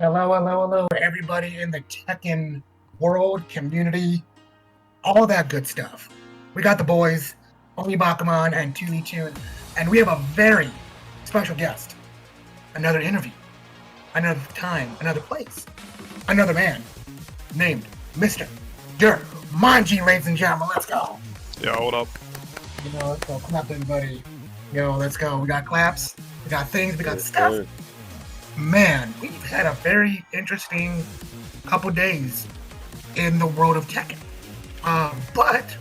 Hello, hello, hello, everybody in the Tekken world, community, all that good stuff. We got the boys, Oni Bakuman and 2v2, and we have a very special guest. Another interview, another time, another place, another man named Mr. Jermanji, ladies and gentlemen. Let's go. Yo, what up? Let's go. Clap, everybody. Let's go. We got claps, we got things, we got stuff. Man, we've had a very interesting couple days in the world of Tekken. But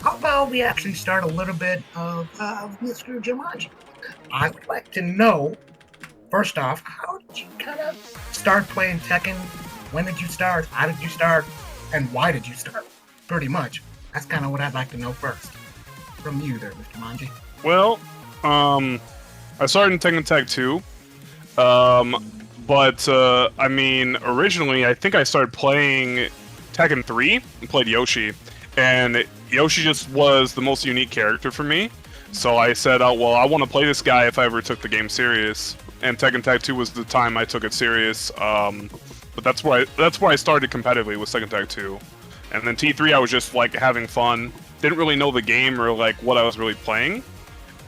how about we actually start a little bit of Mr. Jermanji? I would like to know, first off, how did you kind of start playing Tekken? When did you start? How did you start? And why did you start? Pretty much. That's kind of what I'd like to know first. From you there, Mr. Manji. Well, I started in Tekken Tag 2. I mean, originally, I think I started playing Tekken 3 and played Yoshi. And Yoshi just was the most unique character for me. So I said, oh, well, I want to play this guy if I ever took the game serious. And Tekken Tag 2 was the time I took it serious. But that's where I started competitively, with Tekken Tag 2. And then T3, I was just, like, having fun. Didn't really know the game or, like, what I was really playing.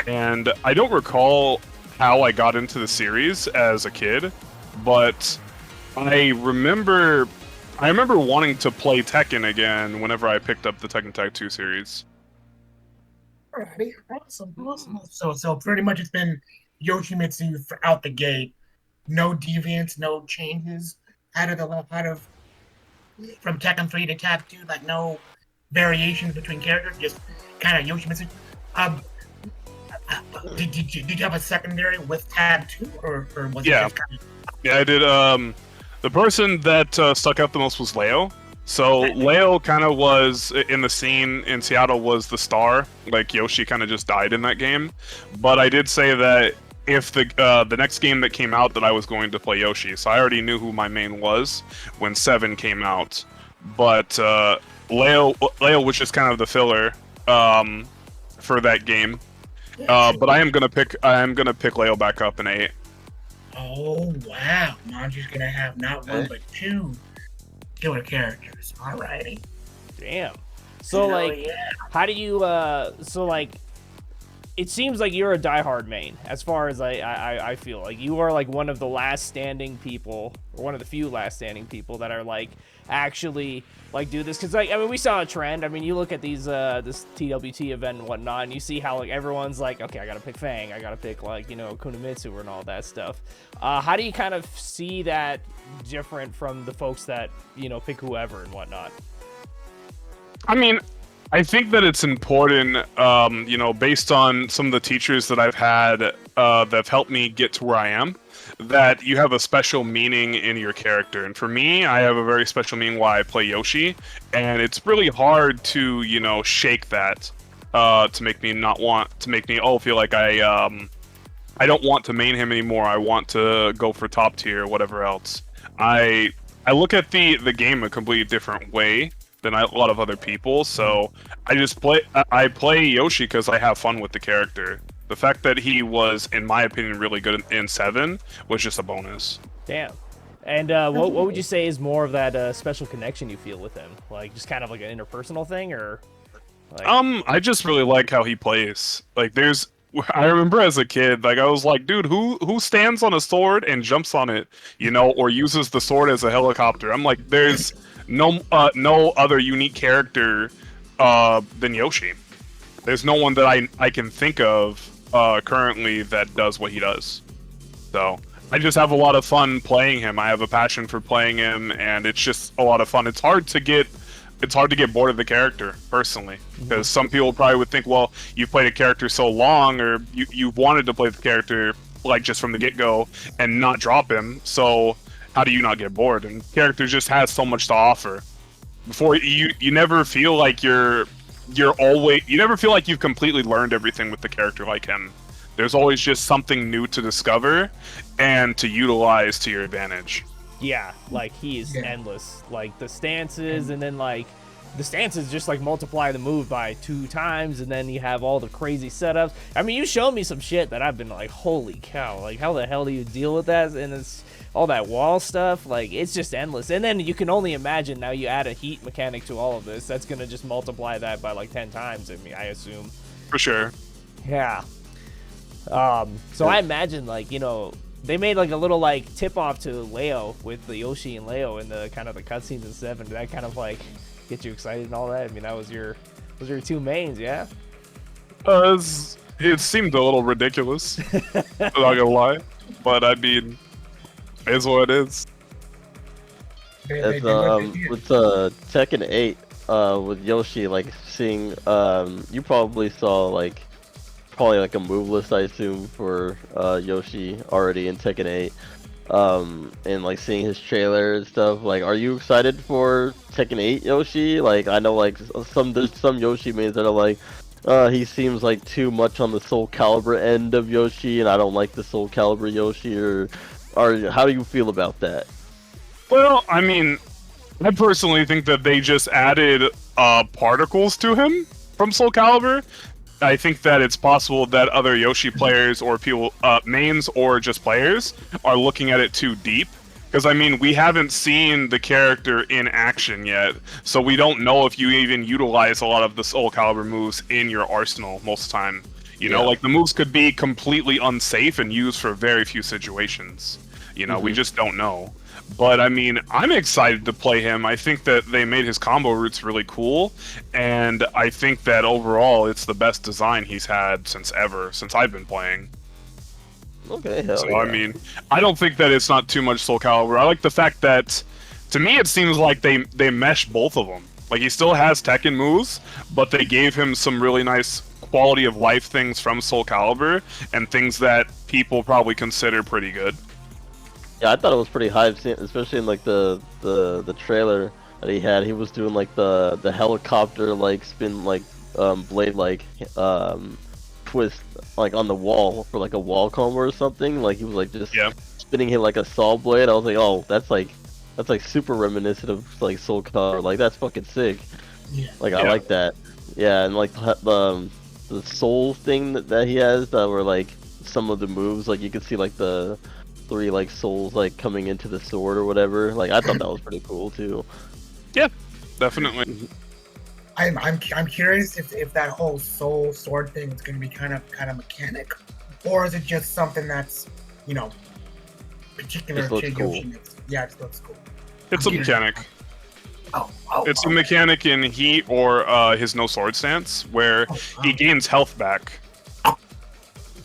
And I don't recall how I got into the series as a kid, but I remember wanting to play Tekken again whenever I picked up the Tekken Tag 2 series. Alrighty, awesome. So pretty much it's been Yoshimitsu out the gate. No deviants, no changes from Tekken 3 to Tag 2, like no variations between characters, just kind of Yoshimitsu. Did you have a secondary with Tag 2, or was it just kind of... Yeah, I did. The person that stuck out the most was Leo. So Leo kind of was, in the scene in Seattle, was the star. Like, Yoshi kind of just died in that game. But I did say that if the next game that came out, that I was going to play Yoshi. So I already knew who my main was when 7 came out. But Leo was just kind of the filler for that game. But I am gonna pick Leo back up in 8. Oh wow! Manji's gonna have not one but 2 killer characters. Alrighty. Damn. So how do you? It seems like you're a diehard main. As far as I feel like you are like one of the last standing people, or one of the few last standing people that are like actually like do this, because like, I mean, we saw a trend. I mean, you look at these this TWT event and whatnot, and you see how like everyone's like, okay, I gotta pick Fang, I gotta pick like, Kunimitsu and all that stuff. How do you kind of see that different from the folks that pick whoever and whatnot? I mean, I think that it's important, based on some of the teachers that I've had that have helped me get to where I am, that you have a special meaning in your character. And for me, I have a very special meaning why I play Yoshi, and it's really hard to, shake that to make me feel like I don't want to main him anymore. I want to go for top tier, whatever else. I look at the game a completely different way than a lot of other people, so I play Yoshi because I have fun with the character. The fact that he was, in my opinion, really good in 7 was just a bonus. Damn. And what would you say is more of that special connection you feel with him? Like, just kind of like an interpersonal thing, or like... I just really like how he plays. Like, I remember as a kid, like, I was like, dude, who stands on a sword and jumps on it, or uses the sword as a helicopter? I'm like, there's no other unique character than Yoshi. There's no one that I can think of currently that does what he does. So I just have a lot of fun playing him. I have a passion for playing him, and it's just a lot of fun. It's hard to get bored of the character, personally, because some people probably would think, well, you've played a character so long, or you've wanted to play the character like just from the get-go and not drop him, so how do you not get bored? And character just has so much to offer. Before you never feel like you never feel like you've completely learned everything with the character like him. There's always just something new to discover and to utilize to your advantage. Yeah, like he is endless. Like the stances, and then like the stances just like multiply the move by 2 times, and then you have all the crazy setups. I mean, you showed me some shit that I've been like, holy cow, like how the hell do you deal with that? And it's all that wall stuff, like it's just endless. And then you can only imagine now you add a heat mechanic to all of this, that's gonna just multiply that by like 10 times. I mean, I assume. For sure. Yeah. So I imagine, like, you know, they made like a little like tip off to Leo with the Yoshi and Leo in the kind of the cutscenes in 7. Did that kind of like get you excited and all that? I mean, those are your 2 mains, yeah? It seemed a little ridiculous. I'm not gonna lie, but I mean, it is what it is. They It's did what they did. with Tekken 8, with Yoshi, like seeing you probably saw like a move list, I assume, for Yoshi already in Tekken 8. And like seeing his trailer and stuff, like, are you excited for Tekken 8 Yoshi? Like, I know like there's some Yoshi mains that are like, he seems like too much on the Soul Calibur end of Yoshi, and I don't like the Soul Calibur Yoshi. Or how do you feel about that? Well, I mean, I personally think that they just added particles to him from Soul Calibur. I think that it's possible that other Yoshi players or people, mains or just players, are looking at it too deep. Because, I mean, we haven't seen the character in action yet, so we don't know if you even utilize a lot of the Soul Calibur moves in your arsenal most of the time. You know, like, the moves could be completely unsafe and used for very few situations. You know, we just don't know. But, I mean, I'm excited to play him. I think that they made his combo routes really cool, and I think that overall it's the best design he's had since I've been playing. Okay, hell So, yeah. I mean, I don't think that it's not too much Soul Calibur. I like the fact that, to me, it seems like they mesh both of them. Like, he still has Tekken moves, but they gave him some really nice quality of life things from Soul Calibur, and things that people probably consider pretty good. Yeah, I thought it was pretty hype, especially in like the trailer that he had. He was doing like the helicopter like spin like blade like twist like on the wall for like a wall combo or something. Like he was like just spinning it like a saw blade. I was like, oh, that's like super reminiscent of like Soul Calibur. Like that's fucking sick. Yeah. Like I like that. Yeah, and like the soul thing that he has that were like some of the moves, like you could see like the 3 like souls like coming into the sword or whatever. Like I thought that was pretty cool too. Yeah, definitely. I'm curious if that whole soul sword thing is going to be kind of mechanic, or is it just something that's, you know, particular Just looks to cool. Yoshi? Yeah, it looks cool. It's a mechanic. It's a okay. mechanic in Heat or his no sword stance, where he gains health back.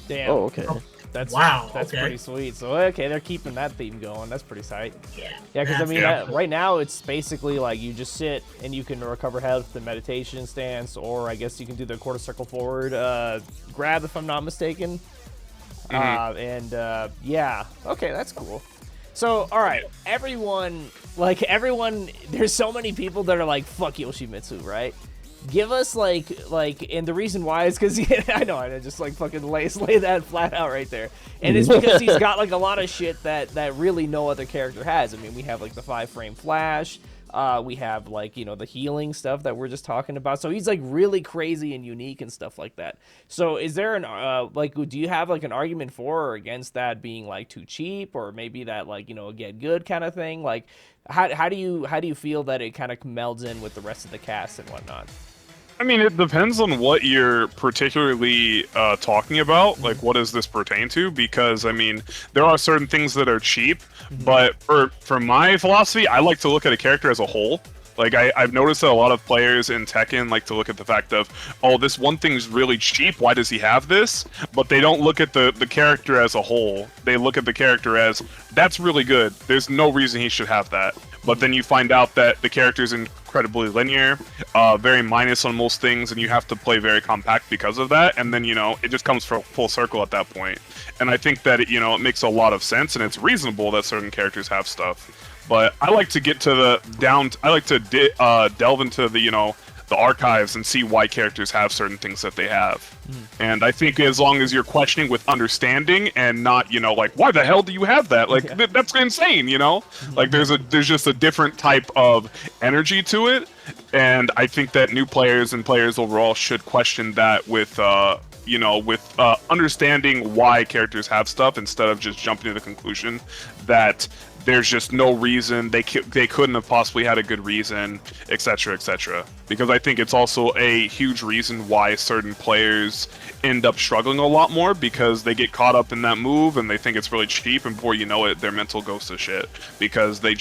Damn. Oh, okay. That's okay. pretty sweet. So okay, they're keeping that theme going. That's pretty tight. Yeah. Yeah, because I mean, Yeah. right now it's basically like you just sit and you can recover health, the meditation stance, or I guess you can do the quarter circle forward grab if I'm not mistaken. Yeah, okay, that's cool. So all right, everyone, there's so many people that are like, fuck Yoshimitsu, right? Give us like, and the reason why is because I know I just like fucking lay that flat out right there, and it's because he's got like a lot of shit that really no other character has. I mean, we have like the 5-frame flash, we have like, you know, the healing stuff that we're just talking about. So he's like really crazy and unique and stuff like that. So is there an do you have like an argument for or against that being like too cheap, or maybe that like, you know, a get good kind of thing? Like how do you feel that it kind of melds in with the rest of the cast and whatnot? I mean, it depends on what you're particularly talking about. Like, what does this pertain to? Because, I mean, there are certain things that are cheap, but for my philosophy, I like to look at a character as a whole. Like, I've noticed that a lot of players in Tekken like to look at the fact of, oh, this one thing's really cheap, why does he have this? But they don't look at the character as a whole. They look at the character as, that's really good, there's no reason he should have that. But then you find out that the character's incredibly linear, very minus on most things, and you have to play very compact because of that, and then, you know, it just comes full circle at that point. And I think that, you know, it makes a lot of sense, and it's reasonable that certain characters have stuff. But I like to get to the I like to delve into the, you know, the archives and see why characters have certain things that they have. And I think as long as you're questioning with understanding and not, like, why the hell do you have that? Like, that's insane, Like, there's just a different type of energy to it. And I think that new players and players overall should question that with, understanding why characters have stuff instead of just jumping to the conclusion that there's just no reason they couldn't have possibly had a good reason, etc., etc. Because I think it's also a huge reason why certain players end up struggling a lot more, because they get caught up in that move and they think it's really cheap, and before you know it, their mental goes to shit because they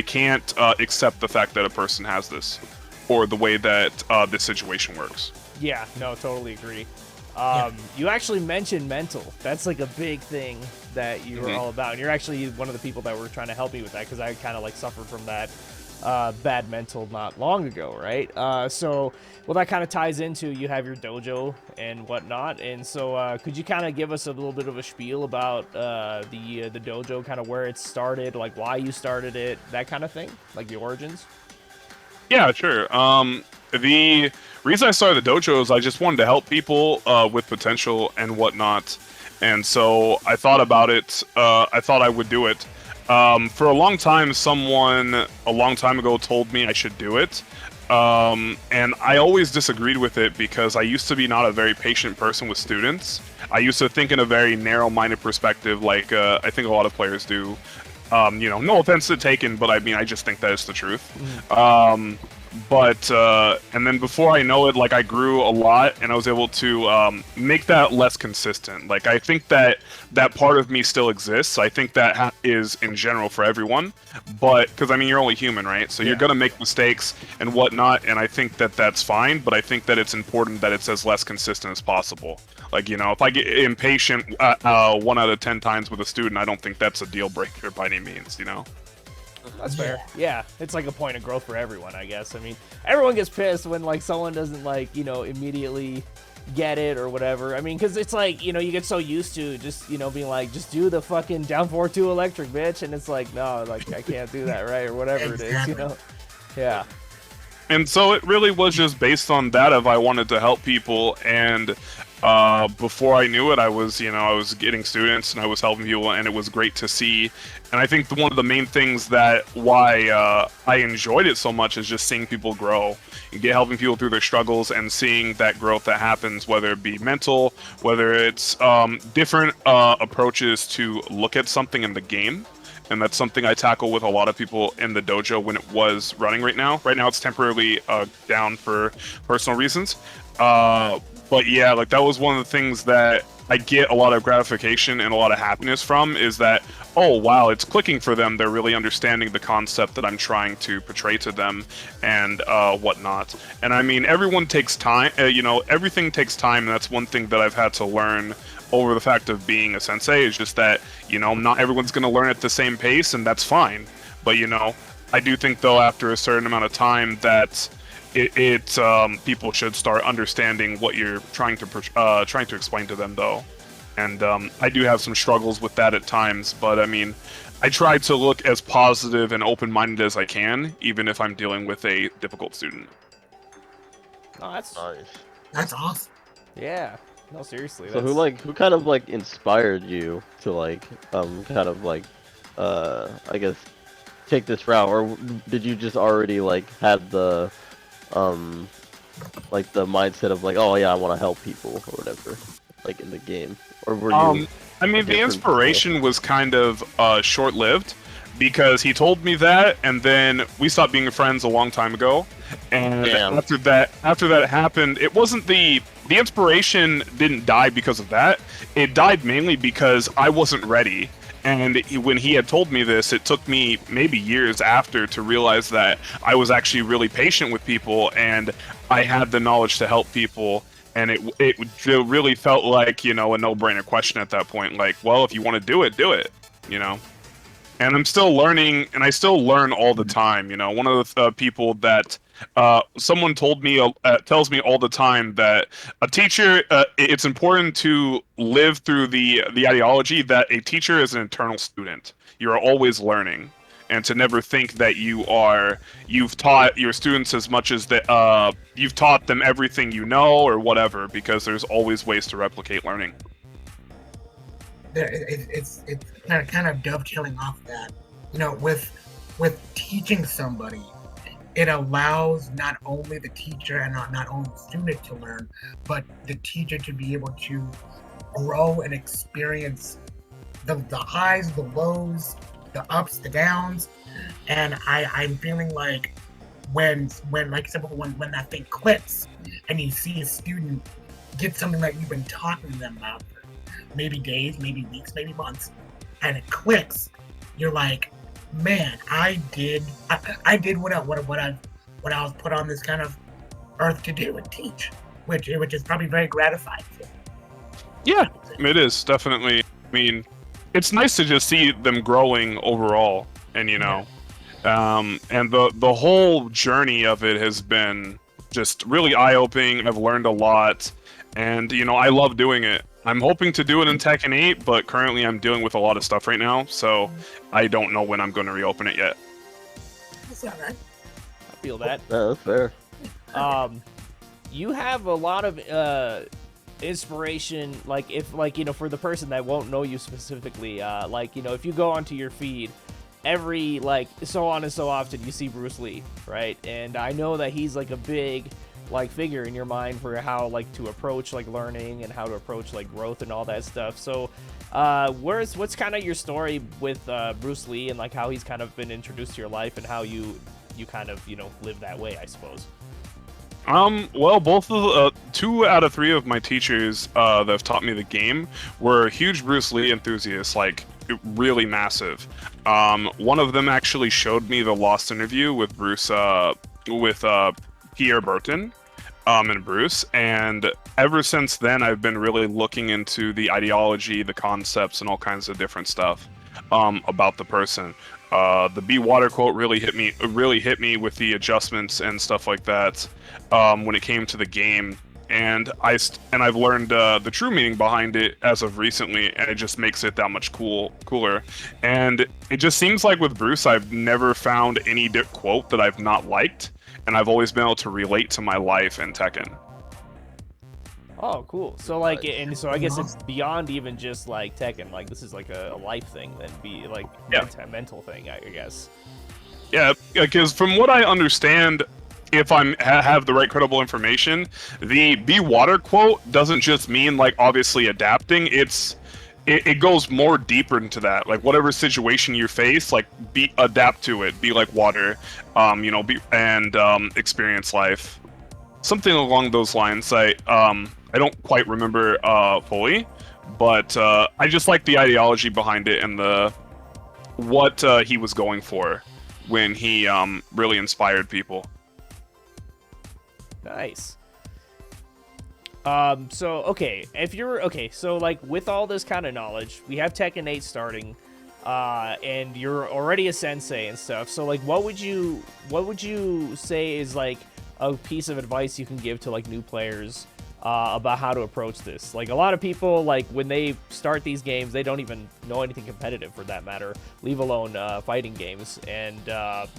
can't accept the fact that a person has this or the way that this situation works. Yeah, no, totally agree. You actually mentioned mental. That's like a big thing that you were all about, and you're actually one of the people that were trying to help me with that, because I kind of like suffered from that bad mental not long ago, right? So that kind of ties into, you have your dojo and whatnot, and so could you kind of give us a little bit of a spiel about the dojo, kind of where it started, like why you started it, that kind of thing, like the origins? Yeah, sure. The reason I started the dojo is I just wanted to help people with potential and whatnot. And so I thought about it. I thought I would do it. For a long time, someone a long time ago told me I should do it. And I always disagreed with it because I used to be not a very patient person with students. I used to think in a very narrow-minded perspective, like I think a lot of players do. No offense to Tekken, but I mean, I just think that is the truth. And then before I know it, like, I grew a lot and I was able to make that less consistent. Like, I think that part of me still exists. I think that is in general for everyone, but because I mean, you're only human, right? So you're gonna make mistakes and whatnot, and I think that that's fine, but I think that it's important that it's as less consistent as possible. Like, if I get impatient 1 out of 10 times with a student, I don't think that's a deal breaker by any means, That's fair. Yeah, it's like a point of growth for everyone, I guess. I mean, everyone gets pissed when, like, someone doesn't, like, immediately get it or whatever. I mean, because it's like, you get so used to just, being like, just do the fucking down 4-2 electric, bitch. And it's like, no, like, I can't do that, right? Or whatever it is, Yeah. And so it really was just based on that of I wanted to help people, and before I knew it, I was getting students and I was helping people, and it was great to see. And I think one of the main things that why I enjoyed it so much is just seeing people grow and helping people through their struggles and seeing that growth that happens, whether it be mental, whether it's different approaches to look at something in the game. And that's something I tackle with a lot of people in the dojo when it was running right now. Right now it's temporarily down for personal reasons. But yeah, like, that was one of the things that I get a lot of gratification and a lot of happiness from, is that, oh wow, it's clicking for them. They're really understanding the concept that I'm trying to portray to them and whatnot. And I mean, everyone takes time, everything takes time, and that's one thing that I've had to learn over the fact of being a sensei, is just that, not everyone's going to learn at the same pace, and that's fine. But, I do think, though, after a certain amount of time that people should start understanding what you're trying to explain to them, though. And I do have some struggles with that at times, but I mean, I try to look as positive and open-minded as I can, even if I'm dealing with a difficult student. Oh, that's Nice. That's awesome. Yeah. No, seriously. So who kind of like inspired you to like kind of like I guess take this route, or did you just already like have the like the mindset of like, oh yeah, I want to help people or whatever, like in the game, or were you? I mean, the inspiration was kind of short-lived, because he told me that, and then we stopped being friends a long time ago. And after that happened, it wasn't the inspiration didn't die because of that. It died mainly because I wasn't ready. And when he had told me this, it took me maybe years after to realize that I was actually really patient with people, and I had the knowledge to help people. And it really felt like, a no-brainer question at that point. Like, well, if you want to do it, And I'm still learning, and I still learn all the time. One of the people that someone tells me all the time that a teacher, it's important to live through the ideology that a teacher is an eternal student. You're always learning. and to never think that you've taught your students as much as that you've taught them everything you know or whatever, because there's always ways to replicate learning. It's kind of dovetailing off that, with teaching somebody, it allows not only the teacher and not only the student to learn, but the teacher to be able to grow and experience the highs, the lows, the ups, the downs. And I'm feeling like when like I said before, when that thing clicks and you see a student get something that you've been talking to them about for maybe days, maybe weeks, maybe months, and it clicks, you're like, man, I did what I was put on this kind of earth to do and teach, which is probably very gratifying. Yeah, it is definitely. I mean, it's nice to just see them growing overall, and and the whole journey of it has been just really eye-opening. I've learned a lot, and I love doing it. I'm hoping to do it in Tekken 8, but currently I'm dealing with a lot of stuff right now, so I don't know when I'm going to reopen it yet. That's all right. I feel that. Yeah, that's fair. You have a lot of inspiration, for the person that won't know you specifically, if you go onto your feed, every so on and so often you see Bruce Lee, right? And I know that he's like a big figure in your mind for how to approach learning and how to approach growth and all that stuff. So what's kind of your story with Bruce Lee and how he's kind of been introduced to your life and how you kind of live that way, I suppose? Well, both of 2 out of 3 of my teachers that have taught me the game were huge Bruce Lee enthusiasts, really massive. One of them actually showed me the Lost interview with Bruce, with Pierre Burton, and Bruce, and ever since then I've been really looking into the ideology, the concepts, and all kinds of different stuff about the person. The Be Water quote really hit me with the adjustments and stuff like that when it came to the game, and I've learned the true meaning behind it as of recently, and it just makes it that much cooler. And it just seems like with Bruce, I've never found any quote that I've not liked, and I've always been able to relate to my life in Tekken. Oh, cool. So I guess it's beyond even just Tekken. This is a life thing, then a mental thing, I guess. Yeah, because from what I understand, if I have the right credible information, the Be Water quote doesn't just mean obviously adapting. It goes more deeper into that. Whatever situation you face, adapt to it. Be like water, experience life. Something along those lines. I don't quite remember fully, but I just like the ideology behind it and what he was going for when he really inspired people. Nice. So with all this kind of knowledge, we have Tekken 8 starting, and you're already a sensei and stuff. So what would you say is a piece of advice you can give to new players about how to approach this? A lot of people, when they start these games, they don't even know anything competitive for that matter, leave alone fighting games, and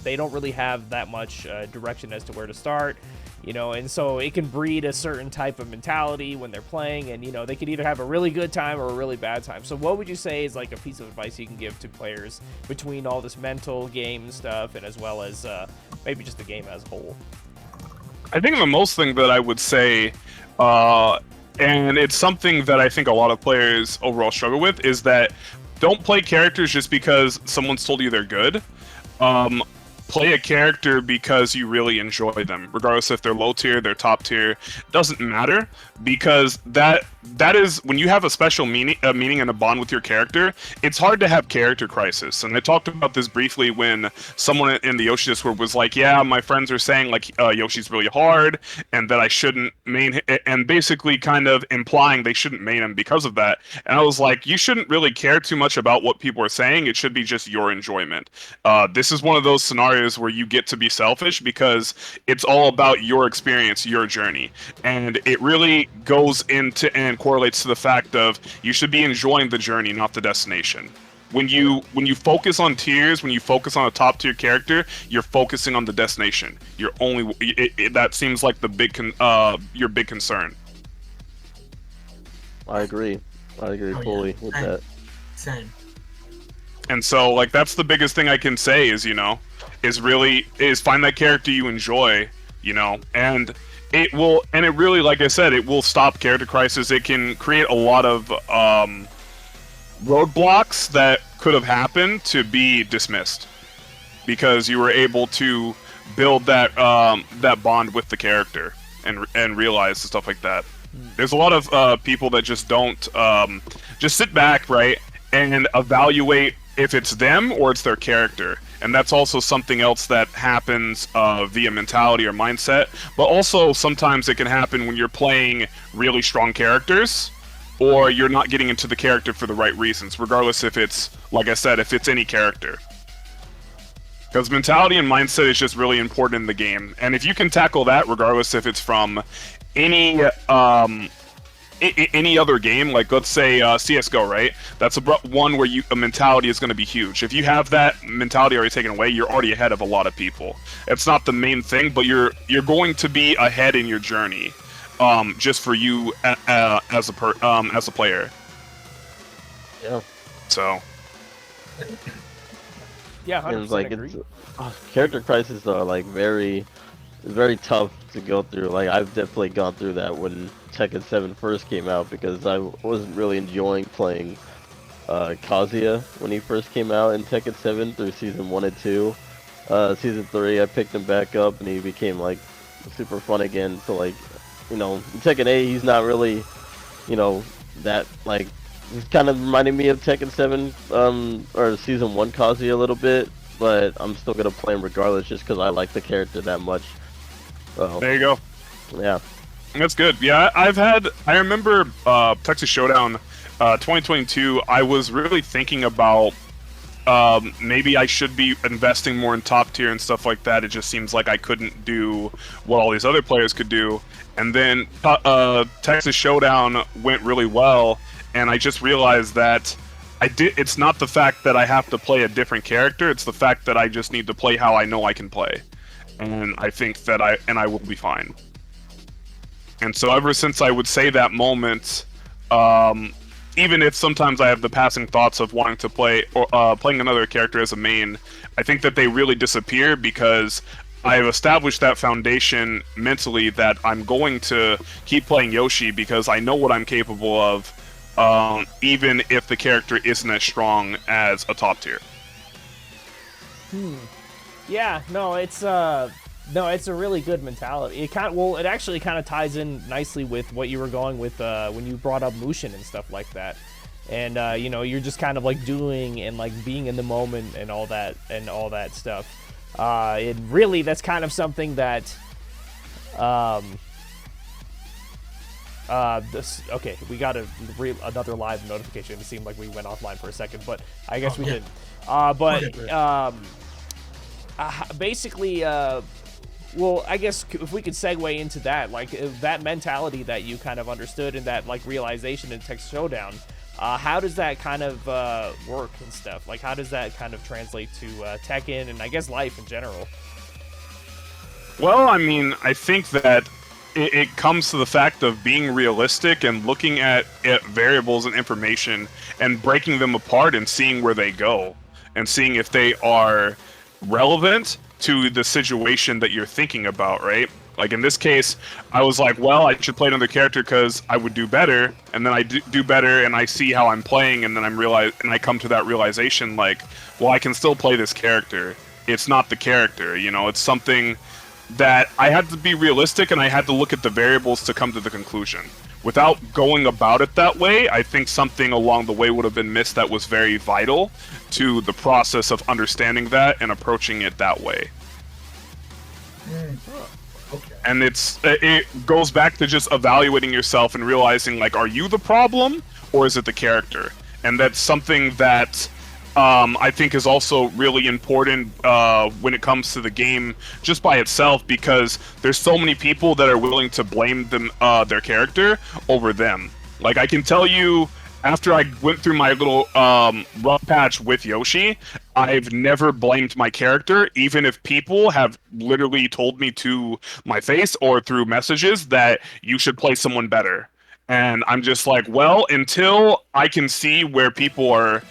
they don't really have that much direction as to where to start, and so it can breed a certain type of mentality when they're playing, and they could either have a really good time or a really bad time. So what would you say is a piece of advice you can give to players between all this mental game stuff and as well as maybe just the game as a whole? I think the most thing that I would say, and it's something that I think a lot of players overall struggle with, is that don't play characters just because someone's told you they're good. Play a character because you really enjoy them, regardless if they're low tier, they're top tier, doesn't matter, because that is when you have a special meaning and a bond with your character. It's hard to have character crisis, and I talked about this briefly when someone in the Yoshi Discord was like, "Yeah, my friends are saying Yoshi's really hard, and that I shouldn't main," and basically kind of implying they shouldn't main him because of that. And I was like, you shouldn't really care too much about what people are saying. It should be just your enjoyment. This is one of those scenarios where you get to be selfish because it's all about your experience, your journey, and it really goes into and correlates to the fact of you should be enjoying the journey, not the destination. When you focus on tiers, when you focus on a top tier character, you're focusing on the destination. You're only that seems like your big concern. I agree. Oh, fully with that. Same. And so like that's the biggest thing I can say is is find that character you enjoy, and it really, like I said, it will stop character crisis. It can create a lot of roadblocks that could have happened to be dismissed because you were able to build that bond with the character and realize stuff like that. There's a lot of people that just don't just sit back, right, and evaluate if it's them or it's their character. And that's also something else that happens via mentality or mindset. But also sometimes it can happen when you're playing really strong characters or you're not getting into the character for the right reasons, regardless if it's, like I said, if it's any character. Because mentality and mindset is just really important in the game. And if you can tackle that, regardless if it's from any other game, like let's say CSGO, right? That's one where a mentality is going to be huge. If you have that mentality already taken away, you're already ahead of a lot of people. It's not the main thing, but you're going to be ahead in your journey, just for you as a player. Yeah. So. Yeah, 100% It's like agree. character crises are like very tough to go through. Like I've definitely gone through that when Tekken 7 first came out because I wasn't really enjoying playing Kazuya when he first came out in Tekken 7 through season 1 and 2. Season 3 I picked him back up and he became like super fun again. So like, in Tekken 8 he's not really, that like, he's kind of reminding me of Tekken 7 or season 1 Kazuya a little bit, but I'm still gonna play him regardless just because I like the character that much. So, There you go. yeah. That's good. Yeah, I remember Texas Showdown 2022, I was really thinking about maybe I should be investing more in top tier and stuff like that. It just seems like I couldn't do what all these other players could do. And then Texas Showdown went really well, and I just realized that it's not the fact that I have to play a different character, it's the fact that I just need to play how I know I can play. And I think that I will be fine. And so ever since I would say that moment, even if sometimes I have the passing thoughts of wanting to play or playing another character as a main, I think that they really disappear because I have established that foundation mentally that I'm going to keep playing Yoshi because I know what I'm capable of, even if the character isn't as strong as a top tier. Yeah, no, it's a really good mentality. It actually kind of ties in nicely with what you were going with when you brought up Mushin and stuff like that. And you're just kind of like doing and like being in the moment and all that stuff. And really, that's kind of something that okay, we got another live notification. It seemed like we went offline for a second, but I guess we didn't. Basically, well, I guess if we could segue into that, like that mentality that you kind of understood and that like realization in Texas Showdown, how does that kind of work and stuff? Like, how does that kind of translate to Tekken and I guess life in general? Well, I mean, I think that it comes to the fact of being realistic and looking at variables and information and breaking them apart and seeing where they go and seeing if they are relevant to the situation that you're thinking about, right? Like in this case, I was like, well, I should play another character because I would do better, and then I do better, and I see how I'm playing, and then I come to that realization, like, well, I can still play this character. It's not the character, it's something that I had to be realistic, and I had to look at the variables to come to the conclusion. Without going about it that way, I think something along the way would have been missed that was very vital to the process of understanding that and approaching it that way. Okay. And it goes back to just evaluating yourself and realizing, like, are you the problem or is it the character? And that's something that I think is also really important when it comes to the game just by itself, because there's so many people that are willing to blame their character over them. Like, I can tell you after I went through my little rough patch with Yoshi, I've never blamed my character, even if people have literally told me to my face or through messages that you should play someone better. And I'm just like, well, until I can see where people are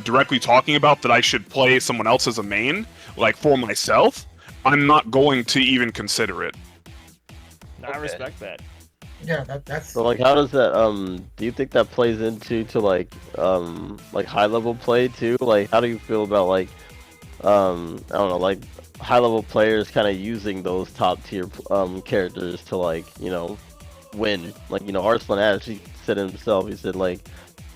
directly talking about that I should play someone else as a main, like for myself, I'm not going to even consider it. I respect that. Yeah, that's So like, how does that do you think that plays into like high level play too? Like, how do you feel about like I don't know, like high level players kind of using those top tier characters to like, you know, win? Like, you know, Arslan actually said himself, he said like,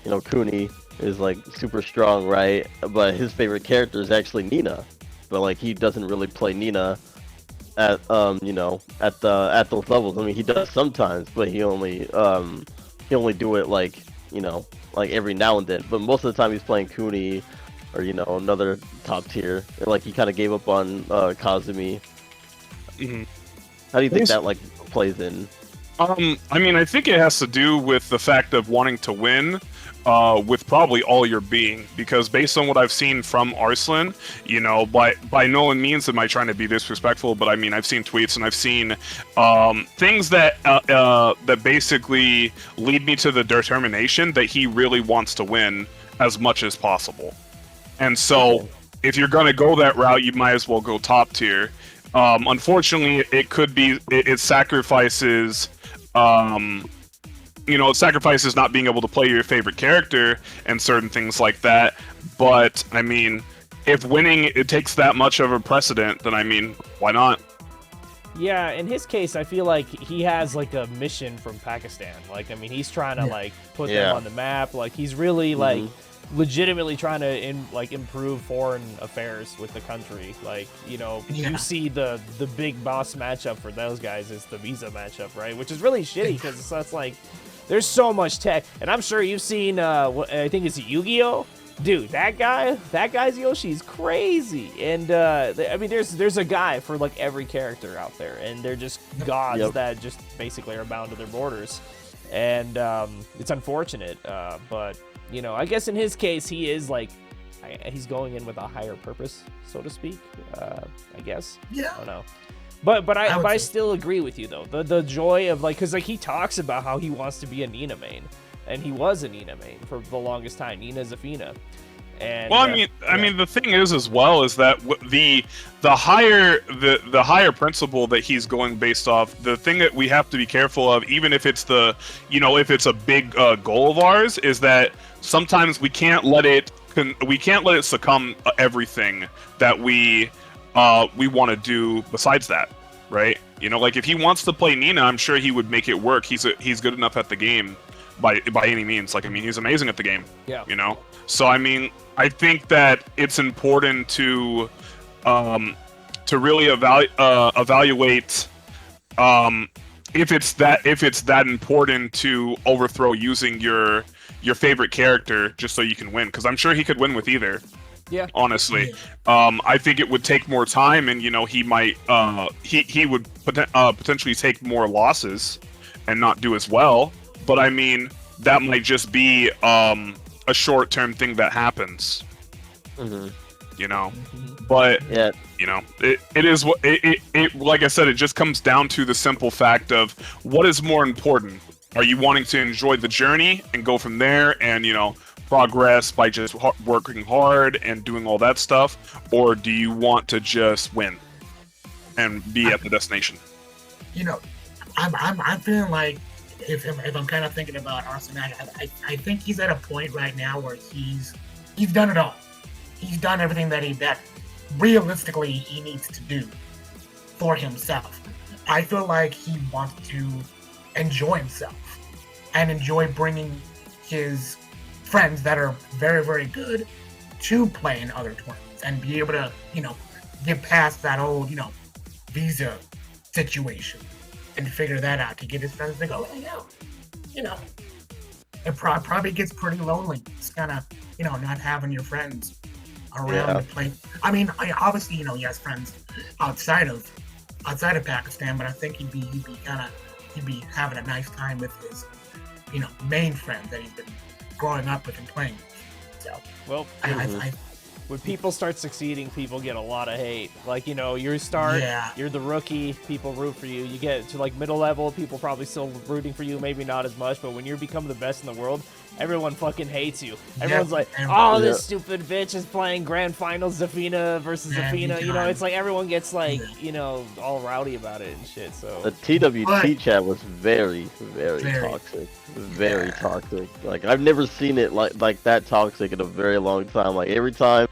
you know, Cooney is like super strong, right? But his favorite character is actually Nina. But like, he doesn't really play Nina at you know, at those levels. I mean, he does sometimes, but he only do it like, you know, like every now and then. But most of the time he's playing Cooney or, you know, another top tier. And, like, he kind of gave up on Kazumi. Mm-hmm. How do you think that like plays in? I mean, I think it has to do with the fact of wanting to win with probably all your being, because based on what I've seen from Arslan, you know, by no means am I trying to be disrespectful, but I mean, I've seen tweets and I've seen things that that basically lead me to the determination that he really wants to win as much as possible. And so, if you're going to go that route, you might as well go top tier. Unfortunately, it could be it sacrifices. You know, it sacrifices not being able to play your favorite character and certain things like that. But I mean, if winning it takes that much of a precedent, then I mean, why not? Yeah, in his case, I feel like he has like a mission from Pakistan. Like, I mean, he's trying to like put them on the map. Like, he's really like legitimately trying to improve foreign affairs with the country. Like, you know, you see the big boss matchup for those guys is the Visa matchup, right? Which is really shitty because that's like, there's so much tech, and I'm sure you've seen I think it's Yu-Gi-Oh. Dude, that guy's Yoshi's crazy. And I mean, there's a guy for like every character out there, and they're just gods that just basically are bound to their borders. And it's unfortunate, but you know, I guess in his case, he is like, he's going in with a higher purpose, so to speak. I guess. Yeah. I don't know. But I still agree with you though. The joy of like, cause like he talks about how he wants to be a Nina main, and he was a Nina main for the longest time. Nina Zafina. And well, I mean, the thing is as well is that the higher principle that he's going based off. The thing that we have to be careful of, even if it's if it's a big goal of ours, is that sometimes we can't let it succumb everything that we want to do besides that, right? You know, like if he wants to play Nina, I'm sure he would make it work. He's good enough at the game by any means. Like, I mean, he's amazing at the game. Yeah. You know? So I mean, I think that it's important to really evaluate if it's that important to overthrow using your favorite character just so you can win, because I'm sure he could win with either. Yeah. Honestly, I think it would take more time, and you know, he might he would potentially take more losses and not do as well. But I mean, that might just be a short-term thing that happens. You know, but you know, it is what it like I said, it just comes down to the simple fact of what is more important. Are you wanting to enjoy the journey and go from there, and you know, progress by just working hard and doing all that stuff, or do you want to just win and be at the destination? You know, I'm feeling like if I'm kind of thinking about Arslan, I think he's at a point right now where he's done it all. He's done everything that realistically he needs to do for himself. I feel like he wants to enjoy himself and enjoy bringing his friends that are very, very good to play in other tournaments and be able to, you know, get past that old, you know, visa situation and figure that out to get his friends to go, hey, yo, you know, it probably gets pretty lonely. It's kind of, you know, not having your friends around to play. I mean, obviously, you know, he has friends outside of Pakistan, but I think he'd be having a nice time with his, you know, main friends that he's been growing up with and playing. So, Well, I when people start succeeding, people get a lot of hate. Like, you know, you're the rookie, people root for you. You get to like middle level, people probably still rooting for you, maybe not as much, but when you become the best in the world, everyone fucking hates you. Everyone's like, oh, this stupid bitch is playing Grand Finals Zafina versus Zafina. You know, it's like everyone gets like, you know, all rowdy about it and shit. So the TWT chat was very, very toxic. Very toxic. Like, I've never seen it like that toxic in a very long time. Like, every time,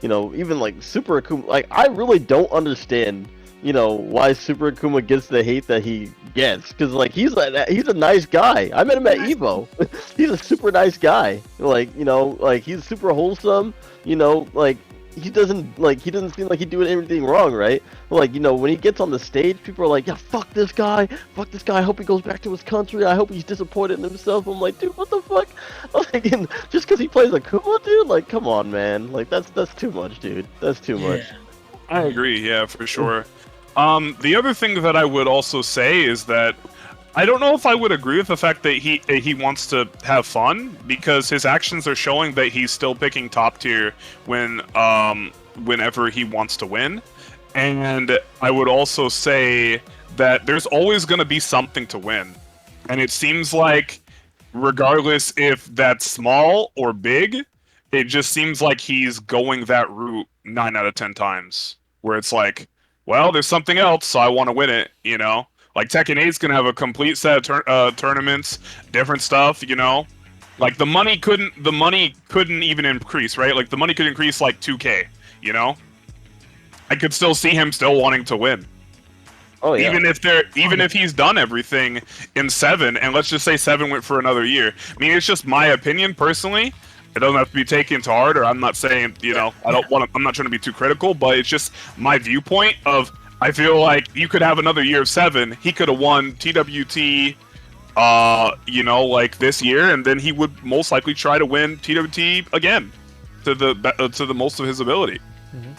you know, even like Super Akuma, like, I really don't understand, you know, why Super Akuma gets the hate that he gets, because like he's a nice guy. I met him at Evo. He's a super nice guy. Like, you know, like, he's super wholesome. You know, like, he doesn't seem like he's doing anything wrong, right? But, like, you know, when he gets on the stage, people are like, yeah, fuck this guy. I hope he goes back to his country. I hope he's disappointed in himself. I'm like, dude, what the fuck? Like, and just because he plays Akuma, dude, like, come on, man. Like, that's too much, dude. That's too much. I agree, yeah, for sure. The other thing that I would also say is that I don't know if I would agree with the fact that he wants to have fun, because his actions are showing that he's still picking top tier whenever he wants to win. And I would also say that there's always going to be something to win. And it seems like, regardless if that's small or big, it just seems like he's going that route 9 out of 10 times, where it's like, well, there's something else, so I want to win it, you know? Like, Tekken 8's gonna have a complete set of tournaments, different stuff, you know? Like, the money couldn't even increase, right? Like, the money could increase like 2K, you know? I could still see him still wanting to win. Oh yeah. Even if he's done everything in 7, and let's just say 7 went for another year. I mean, it's just my opinion personally. It doesn't have to be taken to heart, or I'm not saying, you know, I'm not trying to be too critical, but it's just my viewpoint of, I feel like you could have another year of 7. He could have won TWT, you know, like this year, and then he would most likely try to win TWT again to the most of his ability. Mm-hmm.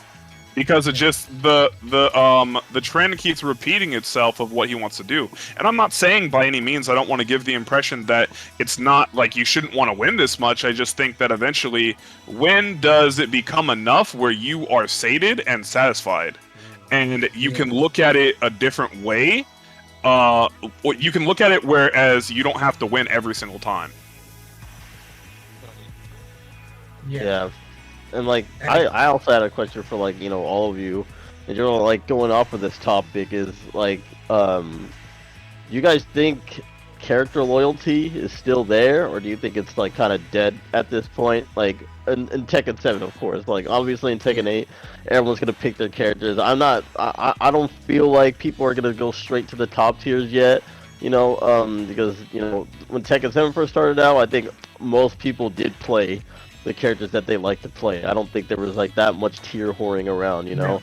Because it just the trend keeps repeating itself of what he wants to do. And I'm not saying by any means I don't want to give the impression that it's not like you shouldn't want to win this much. I just think that eventually, when does it become enough where you are sated and satisfied? And you can look at it a different way. You can look at it whereas you don't have to win every single time. Yeah. And like, I also had a question for, like, you know, all of you. And you're like, going off of this topic is like, you guys think character loyalty is still there, or do you think it's like kind of dead at this point? Like, in Tekken 7, of course. Like, obviously in Tekken 8, everyone's gonna pick their characters. I don't feel like people are gonna go straight to the top tiers yet. You know, because, you know, when Tekken 7 first started out, I think most people did play the characters that they like to play. I don't think there was like that much tier whoring around, you know.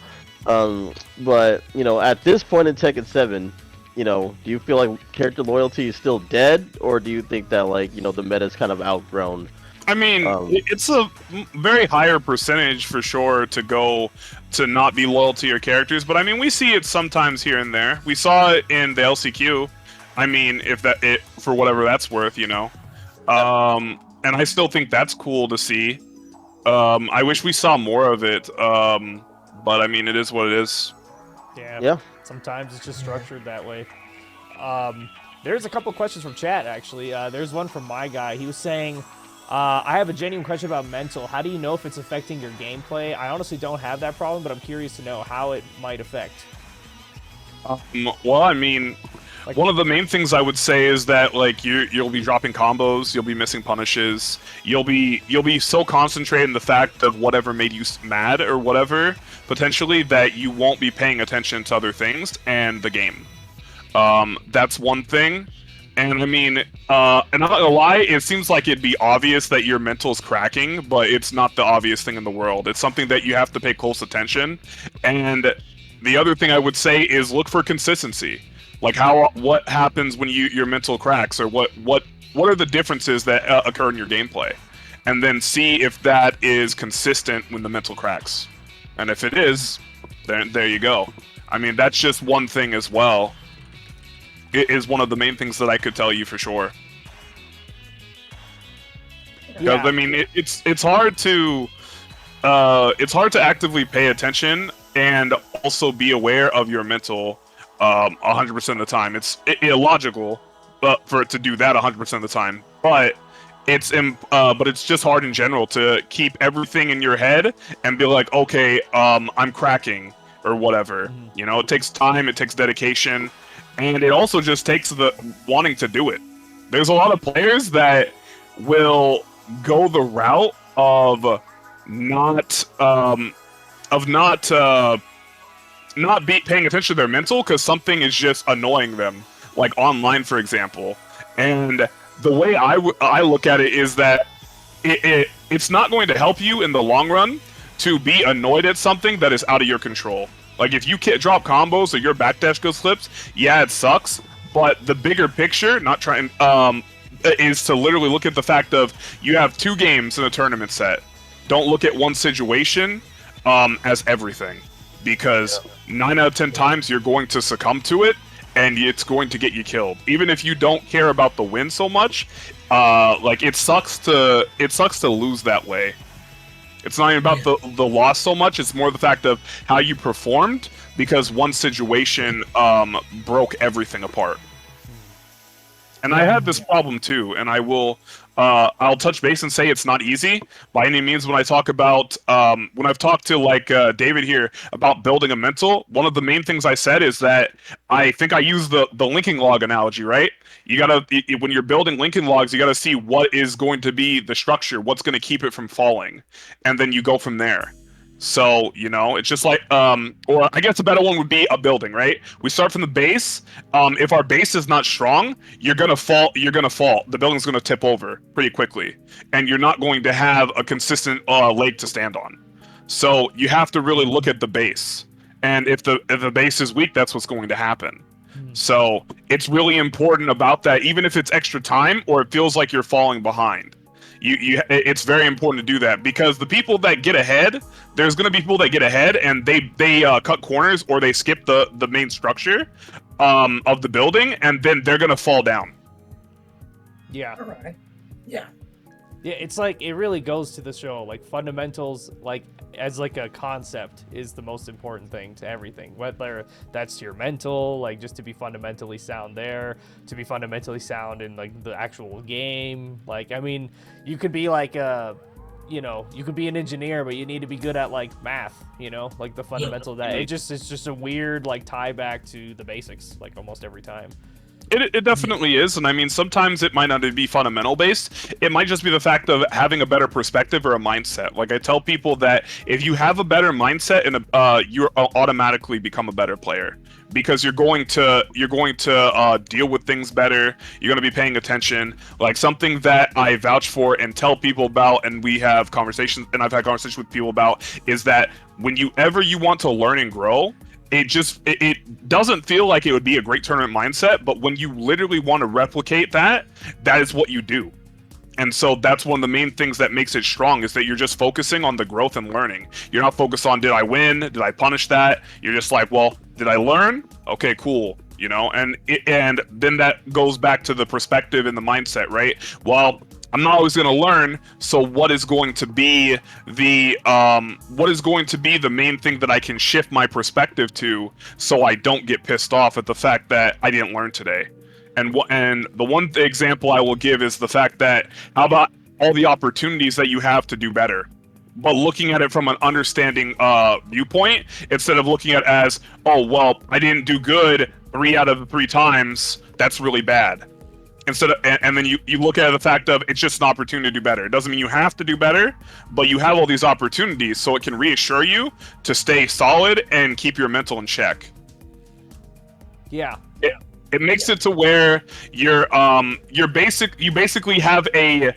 But, you know, at this point in Tekken 7, you know, do you feel like character loyalty is still dead, or do you think that, like, you know, the meta's kind of outgrown? I mean, it's a very higher percentage for sure to go to not be loyal to your characters, but I mean, we see it sometimes here and there. We saw it in the LCQ. I mean, for whatever that's worth, you know. And I still think that's cool to see. I wish we saw more of it, but I mean, it is what it is. Yeah. Sometimes it's just structured that way. There's a couple questions from chat, actually. There's one from my guy. He was saying, I have a genuine question about mental. How do you know if it's affecting your gameplay? I honestly don't have that problem, but I'm curious to know how it might affect. Well, I mean, like, one of the main things I would say is that, like, you'll be dropping combos, you'll be missing punishes, you'll be so concentrated in the fact of whatever made you mad or whatever, potentially, that you won't be paying attention to other things and the game. That's one thing. And I mean, and I'm not gonna lie, it seems like it'd be obvious that your mental's cracking, but it's not the obvious thing in the world. It's something that you have to pay close attention. And the other thing I would say is look for consistency. Like, what happens when your mental cracks, or what are the differences that occur in your gameplay, and then see if that is consistent when the mental cracks. And if it is, then there you go. I mean, that's just one thing as well. It is one of the main things that I could tell you for sure. because Yeah. I mean it's hard to actively pay attention and also be aware of your mental 100% of the time. It's illogical, but for it to do that 100% of the time, but it's just hard in general to keep everything in your head and be like, okay, I'm cracking or whatever. You know, it takes time, it takes dedication, and it also just takes the wanting to do it. There's a lot of players that will go the route of not not be paying attention to their mental because something is just annoying them, like online, for example. And the way I look at it is that it's not going to help you in the long run to be annoyed at something that is out of your control. Like if you can't drop combos or your backdash goes slips, yeah, it sucks. But the bigger picture, not trying, is to literally look at the fact of you have 2 games in a tournament set. Don't look at one situation as everything, because 9 out of 10 times you're going to succumb to it, and it's going to get you killed. Even if you don't care about the win so much, like it sucks to lose that way. It's not even about the loss so much. It's more the fact of how you performed, because one situation broke everything apart. And I had this problem too, and I'll touch base and say it's not easy by any means. When I talk about when I've talked to like David here about building a mental, one of the main things I said is that I think I use the linking log analogy, right? You gotta, when you're building linking logs, you gotta see what is going to be the structure, what's going to keep it from falling, and then you go from there. So, you know, it's just like, or I guess a better one would be a building, right? We start from the base. If our base is not strong, you're gonna fall. The building's gonna tip over pretty quickly, and you're not going to have a consistent leg to stand on. So you have to really look at the base, and if the base is weak, that's what's going to happen. So it's really important about that, even if it's extra time or it feels like you're falling behind. It's very important to do that, because the people that get ahead, there's going to be people that get ahead and they cut corners or they skip the main structure of the building, and then they're going to fall down. Yeah. All right. Yeah. Yeah, it's like, it really goes to the show, like fundamentals, like as like a concept, is the most important thing to everything, whether that's your mental, like just to be fundamentally sound there, to be fundamentally sound in like the actual game. Like, I mean, you could be like you know, you could be an engineer, but you need to be good at like math, you know, like the fundamental of that. It's just a weird like tie back to the basics, like almost every time. It definitely is, and I mean, sometimes it might not be fundamental based. It might just be the fact of having a better perspective or a mindset. Like I tell people that if you have a better mindset, and you automatically become a better player, because you're going to deal with things better. You're going to be paying attention. Like something that I vouch for and tell people about, and we have conversations, and I've had conversations with people about, is that whenever you want to learn and grow, it doesn't feel like it would be a great tournament mindset, but when you literally want to replicate that is what you do. And so that's one of the main things that makes it strong, is that you're just focusing on the growth and learning. You're not focused on, did I win? Did I punish that? You're just like, well, did I learn? Okay, cool. You know, and then that goes back to the perspective and the mindset, right? Well, I'm not always going to learn, so what is going to be the main thing that I can shift my perspective to, so I don't get pissed off at the fact that I didn't learn today? And the one example I will give is the fact that, how about all the opportunities that you have to do better, but looking at it from an understanding viewpoint, instead of looking at it as, oh, well, I didn't do good 3 out of the 3 times, that's really bad. Instead of, and then you look at the fact of, it's just an opportunity to do better. It doesn't mean you have to do better, but you have all these opportunities, so it can reassure you to stay solid and keep your mental in check. Yeah. It makes it to where you basically have an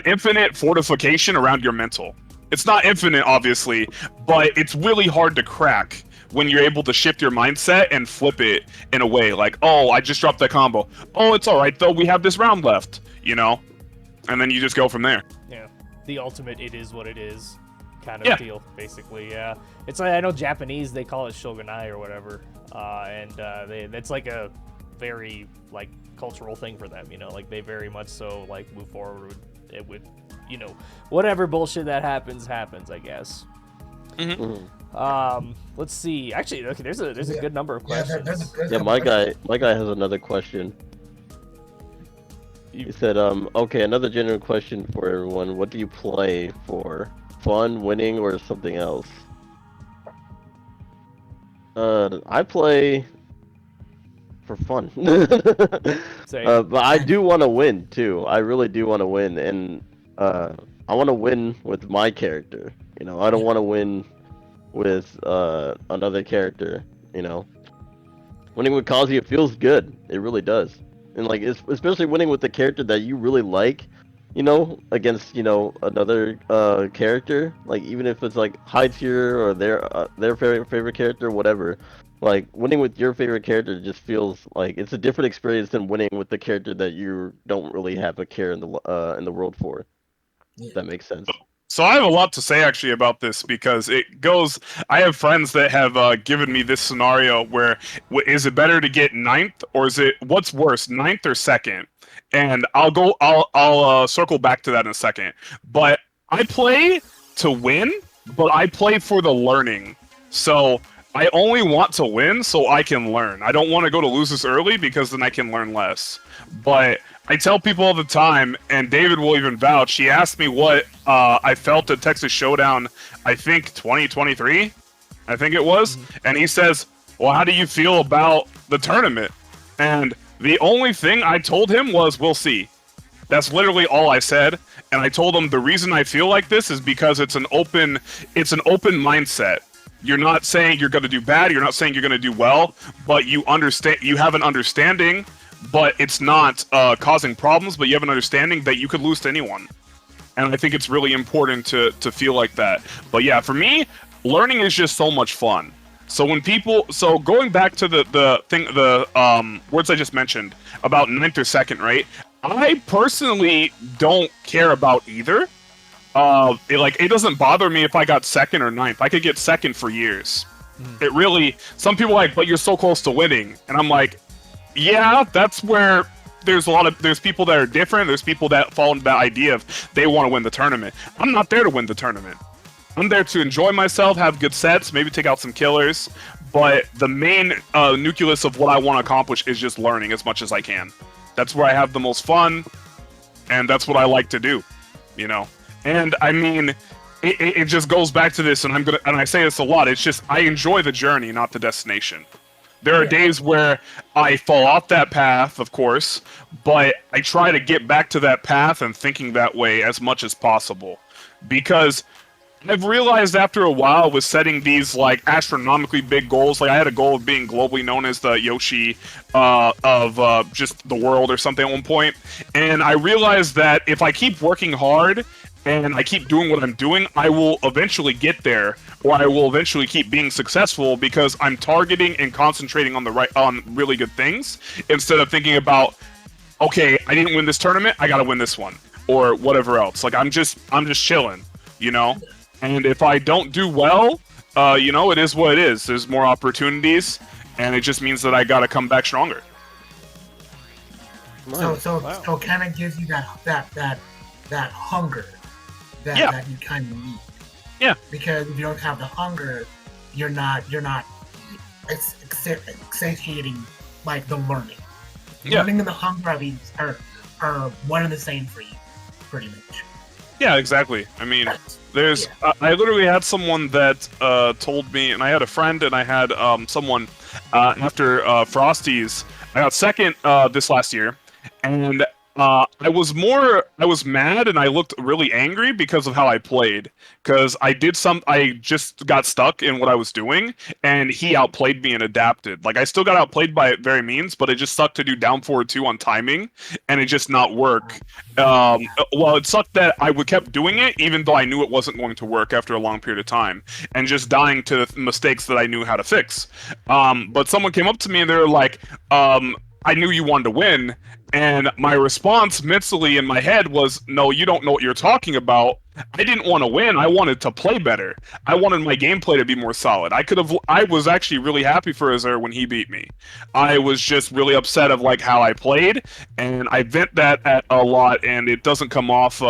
infinite fortification around your mental. It's not infinite, obviously, but it's really hard to crack when you're able to shift your mindset and flip it in a way like, oh, I just dropped that combo. Oh, it's all right, though. We have this round left, you know? And then you just go from there. Yeah. The ultimate it is what it is kind of deal, basically, yeah. It's like, I know Japanese, they call it shogunai or whatever. It's like a very, like, cultural thing for them, you know? Like, they very much so, like, move forward with you know, whatever bullshit that happens, I guess. Let's see. Actually, okay, there's a good number of questions. Yeah, my guy has another question. He said, okay, another general question for everyone. What do you play for? Fun, winning, or something else? I play for fun. But I do want to win too. I really do want to win, and I want to win with my character. You know, I don't want to win with another character. You know, winning with Kazuya feels good. It really does. And like, especially winning with the character that you really like, you know, against, you know, another character, like even if it's like high tier or their favorite character, whatever. Like winning with your favorite character just feels like it's a different experience than winning with the character that you don't really have a care in the world for. If that makes sense. So I have a lot to say actually about this because it goes. I have friends that have given me this scenario where is it better to get 9th or is it what's worse, 9th or 2nd? And I'll circle back to that in a second. But I play to win, but I play for the learning. So I only want to win so I can learn. I don't want to go to losers early because then I can learn less. But I tell people all the time, and David will even vouch, he asked me what I felt at Texas Showdown, I think 2023, I think it was, and he says, well, how do you feel about the tournament? And the only thing I told him was, we'll see. That's literally all I said, and I told him the reason I feel like this is because it's an open mindset. You're not saying you're going to do bad, you're not saying you're going to do well, but you have an understanding, but it's not causing problems, but you have an understanding that you could lose to anyone. And I think it's really important to feel like that. But yeah, for me, learning is just so much fun. So going back to the words I just mentioned about 9th or 2nd, right? I personally don't care about either. It doesn't bother me if I got 2nd or 9th. I could get 2nd for years. It really, some people are like, but you're so close to winning. And I'm like, yeah, that's where there's people that are different. There's people that fall into that idea of they want to win the tournament. I'm not there to win the tournament. I'm there to enjoy myself, have good sets, maybe take out some killers. But the main nucleus of what I want to accomplish is just learning as much as I can. That's where I have the most fun, and that's what I like to do, you know. And I mean, it just goes back to this, and I say this a lot. It's just I enjoy the journey, not the destination. There are days where I fall off that path, of course, but I try to get back to that path and thinking that way as much as possible. Because I've realized after a while with setting these like astronomically big goals, like I had a goal of being globally known as the Yoshi of just the world or something at one point, and I realized that if I keep working hard and I keep doing what I'm doing, I will eventually get there, or I will eventually keep being successful because I'm targeting and concentrating on really good things instead of thinking about, okay, I didn't win this tournament, I gotta win this one, or whatever else. Like I'm just chilling, you know. And if I don't do well, you know, it is what it is. There's more opportunities, and it just means that I gotta come back stronger. So kind of gives you that hunger. That you kind of need. Yeah. Because if you don't have the hunger, you're not satiating like the learning. Yeah. Learning and the hunger are one and the same for you, pretty much. Yeah, exactly. I mean, I literally had someone that told me, and I had a friend, and I had someone after Frosties. I got 2nd this last year, and I was mad and I looked really angry because of how I played. Because I just got stuck in what I was doing, and he outplayed me and adapted. Like, I still got outplayed by very means, but it just sucked to do down forward 2 on timing, and it just not work. Well, it sucked that I kept doing it, even though I knew it wasn't going to work after a long period of time, and just dying to mistakes that I knew how to fix. But someone came up to me and they were like, I knew you wanted to win. And my response mentally in my head was, no, you don't know what you're talking about. I didn't want to win. I wanted to play better. I wanted my gameplay to be more solid. I was actually really happy for Azure when he beat me. I was just really upset of like how I played, and I vent that at a lot, and it doesn't come off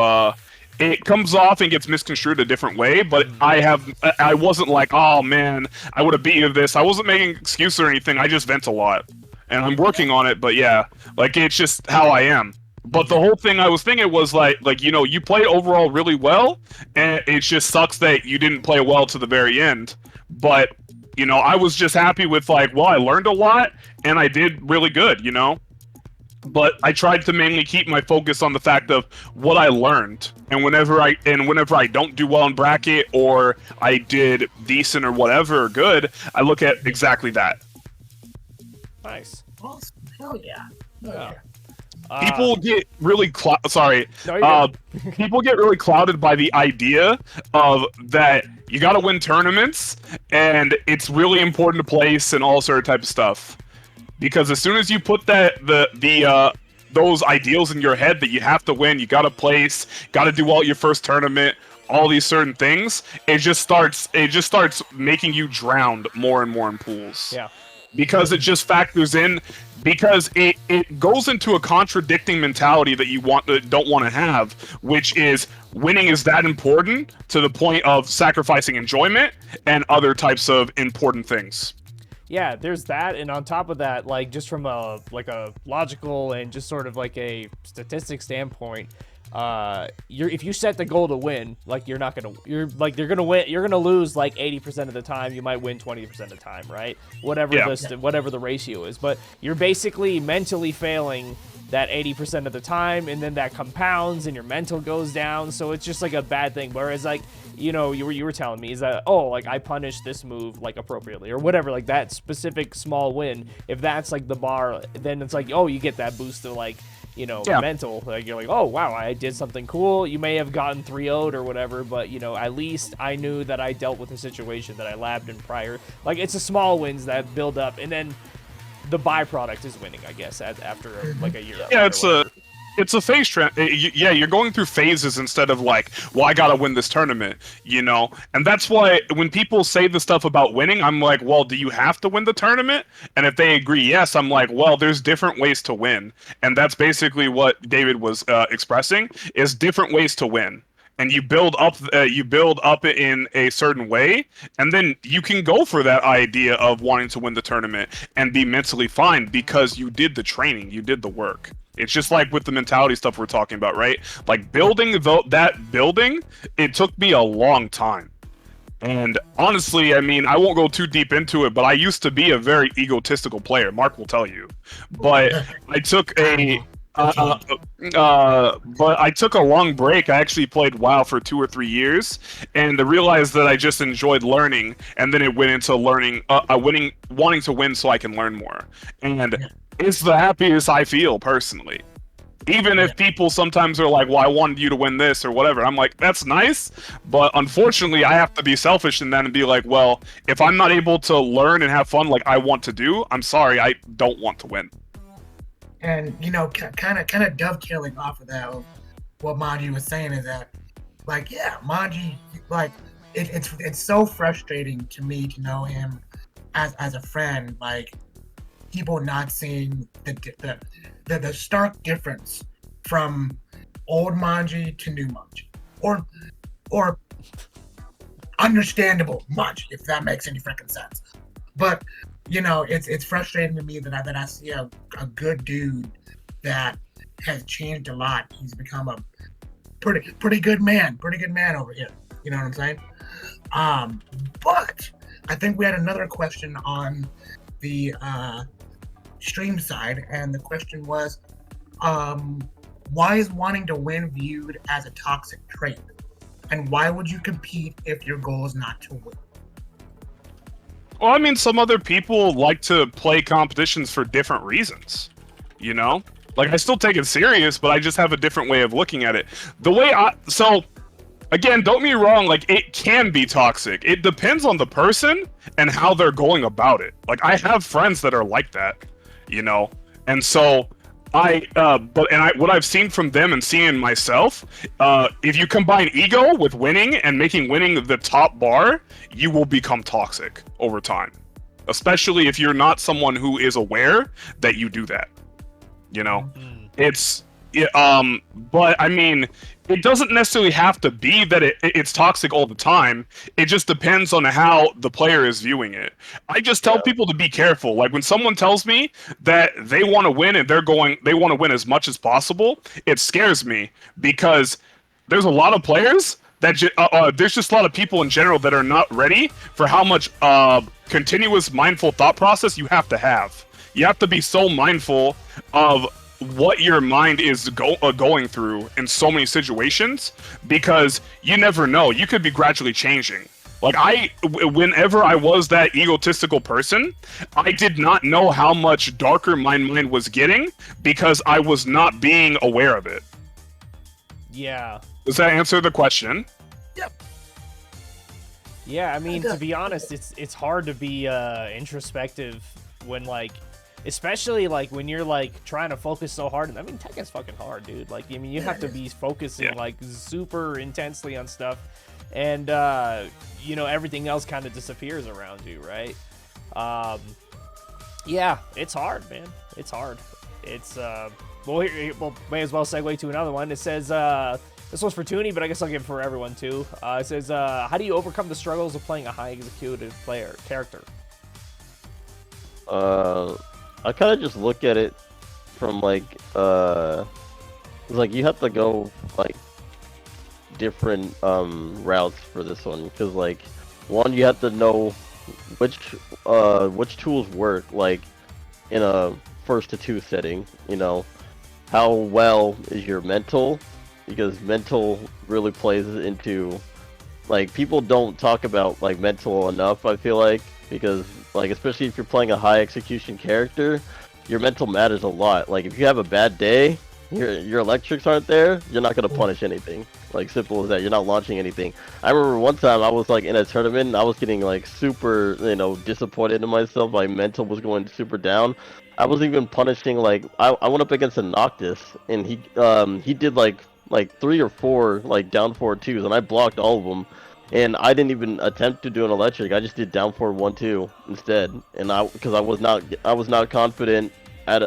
it comes off and gets misconstrued a different way, but I wasn't like, oh man, I would have beat you this. I wasn't making excuses or anything. I just vent a lot, and I'm working on it. But yeah, like it's just how I am. But the whole thing I was thinking was like you played overall really well, and it just sucks that you didn't play well to the very end. But I was just happy with like, well, I learned a lot and I did really good, But I tried to mainly keep my focus on the fact of what I learned, and whenever I don't do well in bracket or I did decent or whatever or good, I look at exactly that. Nice. Awesome. Hell yeah. Yeah. People get really people get really clouded by the idea of that you got to win tournaments and it's really important to place and all sort of type of stuff. Because as soon as you put those ideals in your head that you have to win, you got to place, got to do well at your first tournament, all these certain things, it just starts making you drown more and more in pools. Yeah. Because it just factors in, because it goes into a contradicting mentality that you don't want to have, which is winning is that important to the point of sacrificing enjoyment and other types of important things. Yeah, there's that, and on top of that, like just from a logical and just sort of like a statistic standpoint, if you set the goal to win, like you're gonna win, you're gonna lose like 80% of the time. You might win 20% of the time, right? Whatever the ratio is, but you're basically mentally failing that 80% of the time, and then that compounds and your mental goes down, so it's just like a bad thing. Whereas like you were telling me is that, oh, like I punished this move like appropriately or whatever, like that specific small win, if that's like the bar, then it's like, oh, you get that boost of like mental, like you're like, oh wow, I did something cool. You may have gotten 3-0'd or whatever, but at least I knew that I dealt with a situation that I labbed in prior. Like it's the small wins that build up, and then the byproduct is winning, I guess, after like a year. Yeah, it's a phase trend. Yeah, you're going through phases instead of like, well, I gotta win this tournament, And that's why when people say the stuff about winning, I'm like, well, do you have to win the tournament? And if they agree yes, I'm like, well, there's different ways to win. And that's basically what David was expressing, is different ways to win. And you build up it in a certain way, and then you can go for that idea of wanting to win the tournament and be mentally fine because you did the training, you did the work. It's just like with the mentality stuff we're talking about, right? Like building that building, it took me a long time. And honestly, I mean, I won't go too deep into it, but I used to be a very egotistical player. Mark will tell you. But I took I took a long break. I actually played WoW for 2 or 3 years, and I realized that I just enjoyed learning, and then it went into wanting to win so I can learn more. And it's the happiest I feel personally. Even if people sometimes are like, well, I wanted you to win this or whatever. I'm like, that's nice, but unfortunately I have to be selfish in that and be like, well, if I'm not able to learn and have fun like I want to do, I'm sorry, I don't want to win. And kind of dovetailing off of that, what Manji was saying is that, like, yeah, Manji, like, it's so frustrating to me to know him as a friend, like people not seeing the stark difference from old Manji to new Manji, or understandable Manji, if that makes any freaking sense. But it's frustrating to me that I see a good dude that has changed a lot. He's become a pretty good man over here. You know what I'm saying? But I think we had another question on the stream side, and the question was, why is wanting to win viewed as a toxic trait? And why would you compete if your goal is not to win? Well, I mean, some other people like to play competitions for different reasons, Like, I still take it serious, but I just have a different way of looking at it. So, again, don't get me wrong, like, it can be toxic. It depends on the person and how they're going about it. Like, I have friends that are like that, And so, what I've seen from them and seeing myself, if you combine ego with winning and making winning the top bar, you will become toxic over time. Especially if you're not someone who is aware that you do that. Yeah, but I mean, it doesn't necessarily have to be that it's toxic all the time. It just depends on how the player is viewing it. I just tell people to be careful. Like when someone tells me that they want to win and they want to win as much as possible, it scares me because there's a lot of players that there's just a lot of people in general that are not ready for how much continuous mindful thought process you have to have. You have to be so mindful of what your mind is going through in so many situations, because you never know. You could be gradually changing. Like whenever I was that egotistical person, I did not know how much darker my mind was getting because I was not being aware of it. Yeah. Does that answer the question? Yep. Yeah, I mean, to be honest, it's hard to be introspective when, like, especially like when you're like trying to focus so hard. I mean, Tekken's fucking hard, dude. Like, I mean, you have to be focusing like super intensely on stuff, and you know, everything else kind of disappears around you, right? Yeah, it's hard, man. It's hard. It's well, may as well segue to another one. It says this one's for Tooney, but I guess I'll give it for everyone too. It says, how do you overcome the struggles of playing a high executed character? I kind of just look at it from like you have to go like different routes for this one, because like one, you have to know which tools work like in a 1st to 2 setting. You know, how well is your mental, because mental really plays into, like, people don't talk about like mental enough, I feel like, because like especially if you're playing a high execution character, your mental matters a lot. Like if you have a bad day, your electrics aren't there, you're not gonna punish anything. Like, simple as that. You're not launching anything. I remember one time I was like in a tournament and I was getting like super, you know, disappointed in myself. My mental was going super down. I was even punishing, like, I went up against a Noctis and he did like 3 or 4 like down 4-2s, and I blocked all of them. And I didn't even attempt to do an electric. I just did down 4-1-2 instead. And because I was not confident at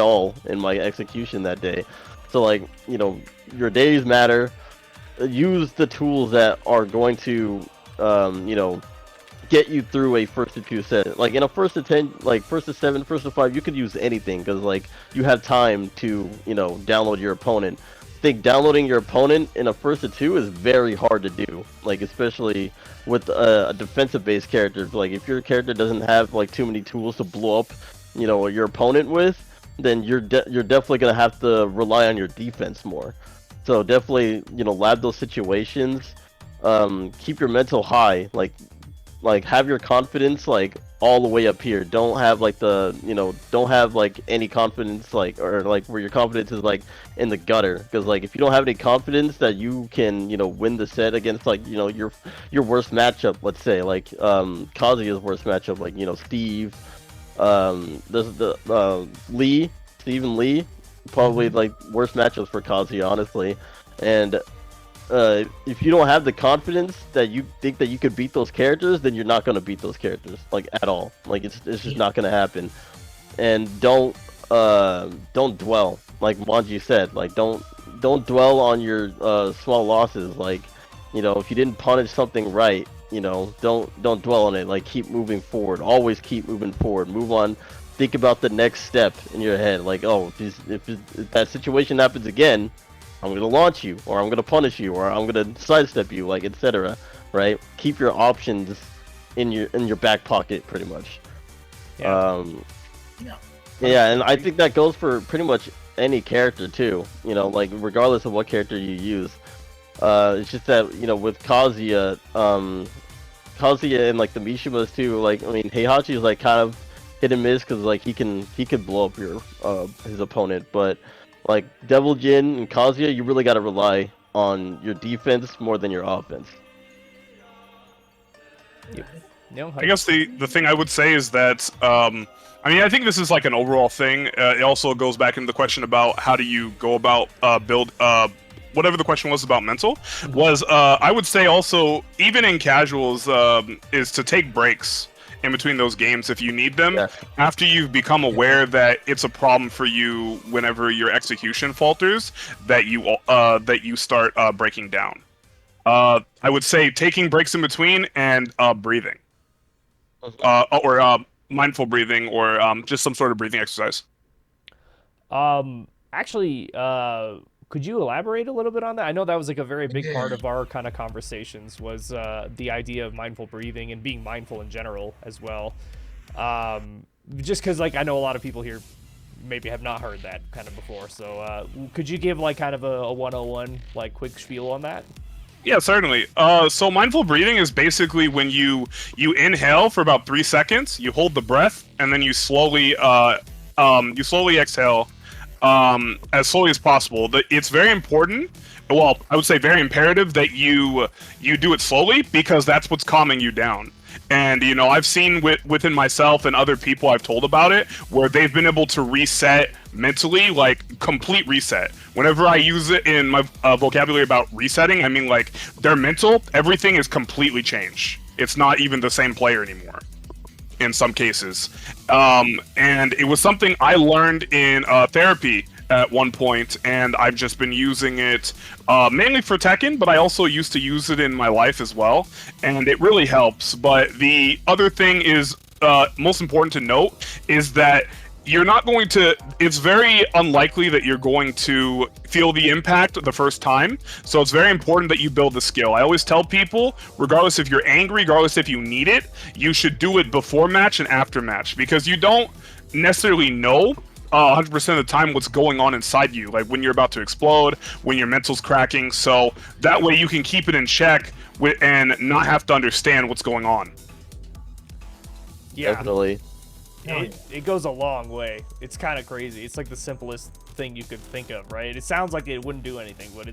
all in my execution that day. So, like, you know, your days matter. Use the tools that are going to, you know, get you through a 1st to 2 set. Like in a 1st to 10, like 1st to 7, 1st to 5, you could use anything, because like you have time to, you know, download your opponent. I think downloading your opponent in a 1st to 2 is very hard to do, like especially with a defensive based character. Like if your character doesn't have like too many tools to blow up, you know, your opponent with, then you're definitely gonna have to rely on your defense more. So definitely, you know, lab those situations. Keep your mental high, like have your confidence like all the way up here. Don't have like don't have like any confidence, like, or like where your confidence is like in the gutter, because like if you don't have any confidence that you can, you know, win the set against, like, you know, your worst matchup, let's say like Kazuya's worst matchup, like, you know, Steve, there's the Steve and Lee, probably like worst matchups for Kazuya, honestly. And if you don't have the confidence that you think that you could beat those characters, then you're not going to beat those characters, like, at all. Like it's just not going to happen. And don't dwell, like Manji said. Like don't dwell on your small losses. Like, you know, if you didn't punish something right, you know, don't dwell on it. Like, keep moving forward. Always keep moving forward. Move on. Think about the next step in your head. Like, oh, if that situation happens again, I'm gonna launch you, or I'm gonna punish you, or I'm gonna sidestep you, like, etc. Right? Keep your options in your back pocket, pretty much. Yeah. Yeah, and I think that goes for pretty much any character too. You know, like regardless of what character you use. It's just that, you know, with Kazuya and like the Mishimas too. Like, I mean, Heihachi is like kind of hit and miss, because like he could blow up your his opponent, but like Devil Jin and Kazuya, you really got to rely on your defense more than your offense. Yep. No, I guess the thing I would say is that I mean, I think this is like an overall thing. It also goes back into the question about how do you go about build whatever the question was about mental was. I would say also, even in casuals, is to take breaks in between those games if you need them. Yeah. After you've become aware that it's a problem for you whenever your execution falters, that you start breaking down. I would say taking breaks in between and breathing, or mindful breathing, or just some sort of breathing exercise. Actually, could you elaborate a little bit on that? I know that was like a very big part Yeah. of our kind of conversations was the idea of mindful breathing and being mindful in general as well. Just because like I know a lot of people here maybe have not heard that kind of before. So could you give like kind of a 101 like quick spiel on that? Yeah, certainly. So mindful breathing is basically when you inhale for about 3 seconds, you hold the breath, and then you slowly exhale as slowly as possible. It's very important. Well, I would say very imperative that you do it slowly because that's what's calming you down. And I've seen within myself and other people I've told about it where they've been able to reset mentally, like complete reset. Whenever I use it in my vocabulary about resetting, I mean like their mental, everything is completely changed. It's not even the same player anymore in some cases. And it was something I learned in therapy at one point, and I've just been using it mainly for Tekken, but I also used to use it in my life as well, and it really helps. But the other thing is, most important to note, is that you're not going to, it's very unlikely that you're going to feel the impact the first time. So it's very important that you build the skill. I always tell people, regardless if you're angry, regardless if you need it, you should do it before match and after match, because you don't necessarily know 100% of the time what's going on inside you, like when you're about to explode, when your mental's cracking. So that way you can keep it in check and not have to understand what's going on. Yeah. Definitely. It goes a long way. It's kind of crazy. It's like the simplest thing you could think of, right? It sounds like it wouldn't do anything, but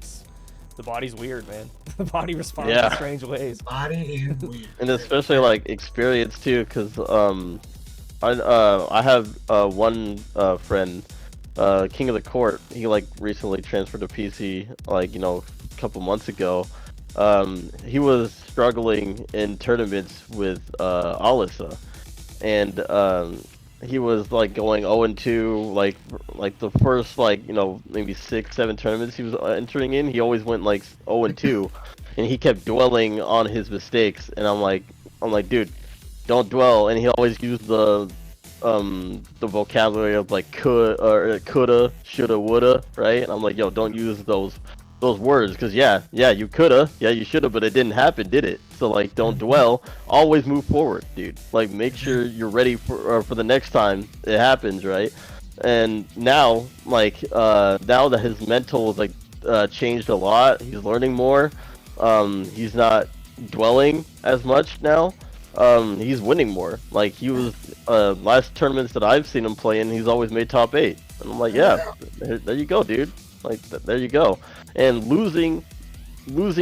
the body's weird, man. The body responds in strange ways. Body is weird. And especially like experience too, because I have one friend, King of the Court. He like recently transferred to PC, like a couple months ago. He was struggling in tournaments with Alisa. And he was like going 0-2, like the first maybe 6-7 tournaments he was entering in. He always went like 0-2, and he kept dwelling on his mistakes. And I'm like, dude, don't dwell. And he always used the vocabulary of like coulda, shoulda, woulda, right? And I'm like, yo, don't use those words, because yeah, you coulda, yeah, you shoulda, but it didn't happen, did it? So like, don't dwell. Always move forward, dude. Like, make sure you're ready for the next time it happens, right? And now, like, now that his mental is like changed a lot, he's learning more. He's not dwelling as much now. He's winning more. Like, he was last tournaments that I've seen him play in, he's always made top 8. And I'm like, yeah, there you go, dude. Like, there you go. And losing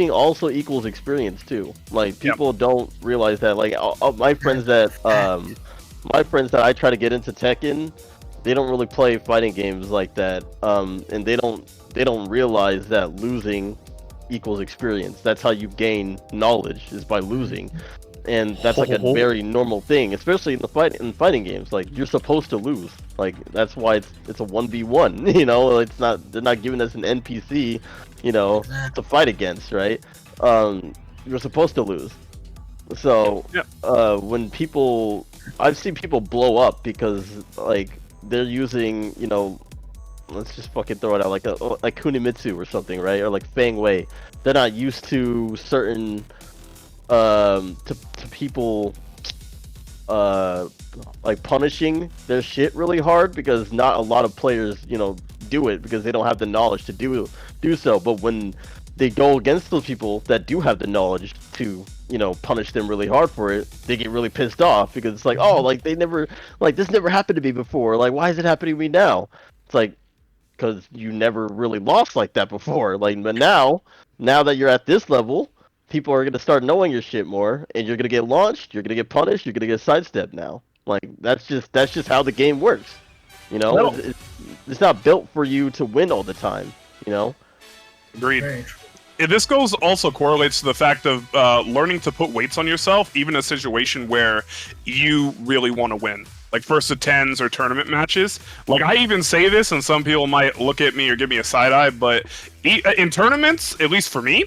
also equals experience too. Like, people don't realize that. Like, my friends that I try to get into Tekken, they don't really play fighting games like that. And they don't realize that losing equals experience. That's how you gain knowledge, is by losing. And that's like a very normal thing, especially in fighting games. Like, you're supposed to lose. Like, that's why it's a 1v1. They're not giving us an NPC, to fight against, right? You're supposed to lose. So when I've seen people blow up because like they're using, let's just fucking throw it out, like Kunimitsu or something, right? Or like Fang Wei. They're not used to certain to people like punishing their shit really hard, because not a lot of players do it because they don't have the knowledge to do so. But when they go against those people that do have the knowledge to punish them really hard for it, they get really pissed off, because it's like, oh, like this never happened to me before, like why is it happening to me now? It's like, because you never really lost like that before. Like, but now that you're at this level, people are gonna start knowing your shit more, and you're gonna get launched, you're gonna get punished, you're gonna get sidestepped now. Like, that's just how the game works. It's not built for you to win all the time. Agreed. Very true. this goes also correlates to the fact of learning to put weights on yourself, even in a situation where you really want to win, like first to tens or tournament matches. Like I even say this, and some people might look at me or give me a side eye, but in tournaments, at least for me,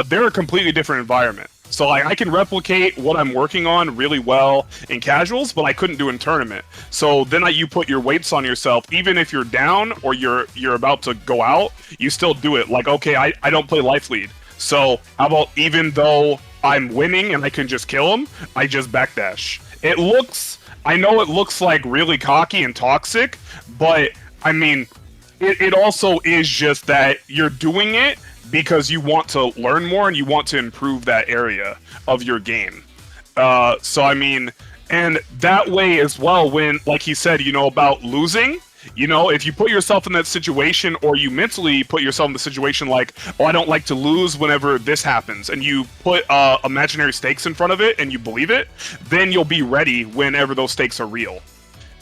they're a completely different environment. So like I can replicate what I'm working on really well in casuals, but I couldn't do in tournament. So then you put your weights on yourself, even if you're down or you're about to go out, you still do it. Like, okay, I don't play life lead. So how about even though I'm winning and I can just kill him, I just backdash. I know it looks like really cocky and toxic, but I mean, it also is just that you're doing it because you want to learn more and you want to improve that area of your game. So I mean, and that way as well, when, like he said, about losing, if you put yourself in that situation, or you mentally put yourself in the situation like, oh, I don't like to lose whenever this happens, and you put imaginary stakes in front of it and you believe it, then you'll be ready whenever those stakes are real.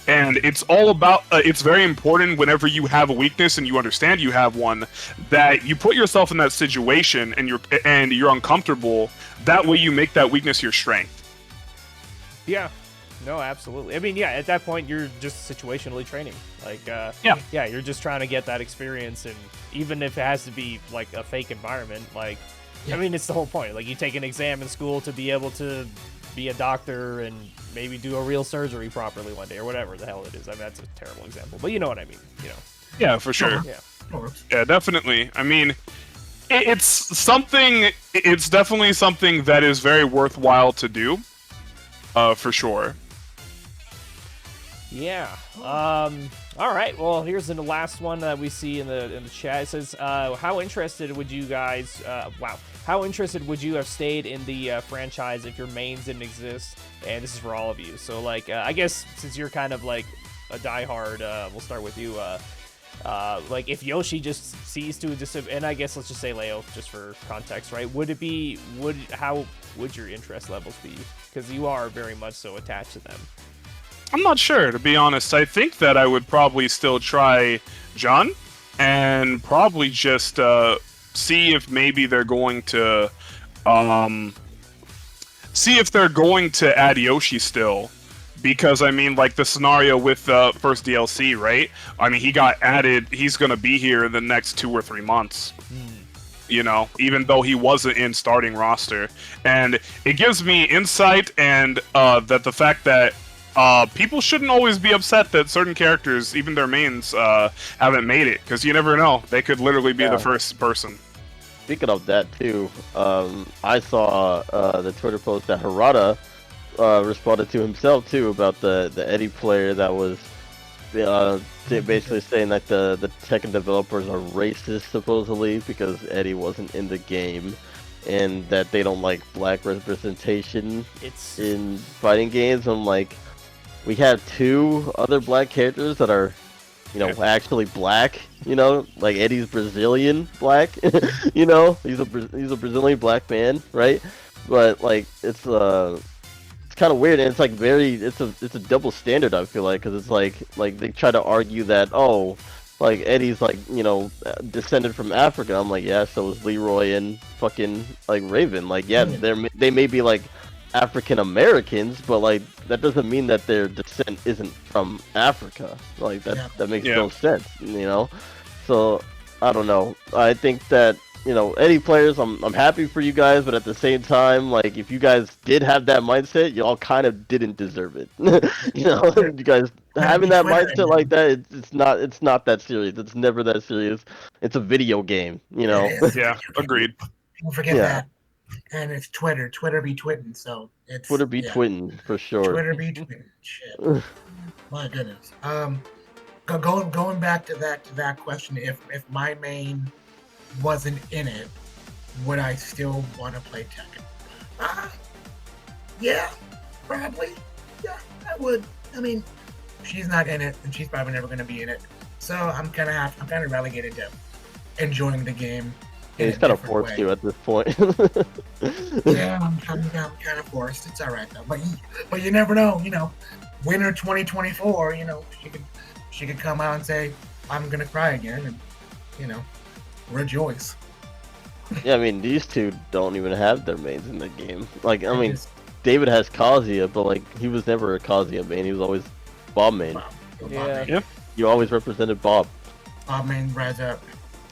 And it's all about, it's very important whenever you have a weakness and you understand you have one, that you put yourself in that situation and you're uncomfortable. That way you make that weakness your strength. Yeah. No, absolutely. I mean, yeah, at that point, you're just situationally training. Like, yeah, you're just trying to get that experience. And even if it has to be like a fake environment, like, I mean, it's the whole point. Like, you take an exam in school to be able to be a doctor and maybe do a real surgery properly one day, or whatever the hell it is. I mean, that's a terrible example, but you know what I mean. Yeah, for sure. Yeah, definitely. I mean, it's definitely something that is very worthwhile to do, for sure. Yeah. All right. Well, here's the last one that we see in the chat. It says, "How interested would you guys? How interested would you have stayed in the franchise if your mains didn't exist?" And this is for all of you. So, like, I guess since you're kind of like a diehard, we'll start with you. Like, if Yoshi just ceased to and I guess let's just say Leo, just for context, right? How would your interest levels be? Because you are very much so attached to them. I'm not sure, to be honest. I think that I would probably still try John, and probably just see if maybe they're going to add Yoshi still. Because, I mean, like the scenario with the first DLC, right? I mean, he got added, he's going to be here in the next 2 or 3 months. Even though he wasn't in starting roster. And it gives me insight, and that the fact that people shouldn't always be upset that certain characters, even their mains, haven't made it. Because you never know. They could literally be the first person. Speaking of that, too, I saw the Twitter post that Harada responded to himself, too, about the Eddie player that was basically saying that the Tekken developers are racist, supposedly, because Eddie wasn't in the game, and that they don't like black representation in fighting games. I'm like, we have 2 other black characters that are, actually black. Like Eddie's Brazilian black. He's a Brazilian black man, right? But like it's kind of weird, and it's like it's a double standard, I feel like, because it's like they try to argue that, oh, like Eddie's like descended from Africa. I'm like, yeah, so is Leroy and fucking like Raven. Like, yeah, they may be like African Americans, but like that doesn't mean that their descent isn't from Africa. Like that makes no sense, So I don't know. I think that Eddie players, I'm happy for you guys, but at the same time, like, if you guys did have that mindset, y'all kind of didn't deserve it. You guys having that mindset like that, it's not that serious. It's never that serious. It's a video game, Yeah, agreed. People forget that. And it's Twitter. Twitter be twitting, so it's Twitter be twitting for sure. Twitter be twitting. Shit. My goodness. Going back to that question, if my main wasn't in it, would I still want to play Tekken? Yeah, probably. Yeah, I would. I mean, she's not in it, and she's probably never going to be in it. So I'm kind of relegated to enjoying the game. He's kind of forced to at this point. Yeah, I'm kind of forced. It's all right though. But you never know. Winter 2024. She could come out and say, "I'm gonna cry again," and rejoice. Yeah, I mean, these two don't even have their mains in the game. Like, I I mean, just David has Kazuya, but like, he was never a Kazuya main. He was always Bob main. Bob, Bob Yeah. main, Yeah. You always represented Bob. Bob main rise up.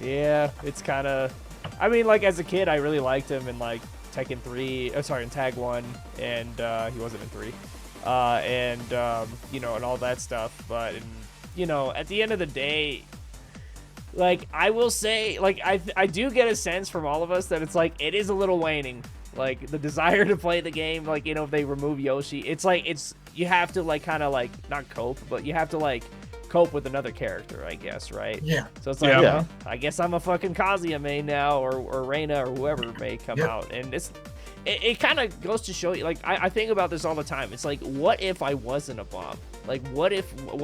Yeah, it's kind of. I mean, like as a kid, I really liked him in like Tekken 3. Sorry, in Tag 1, and he wasn't in 3. You know, and all that stuff. But you know, at the end of the day, like I will say, like I do get a sense from all of us that it's like it is a little waning. Like the desire to play the game, like you know, if they remove Yoshi, it's like you have to like kind of like not cope, but you have to like cope with another character, I guess, right? Yeah. So it's like, Yeah. well, I guess I'm a fucking Kazuya main now, or Reina, or whoever may come Yep. out, and it kind of goes to show you, like I think about this all the time. It's like, what if I wasn't a Bob? Like, what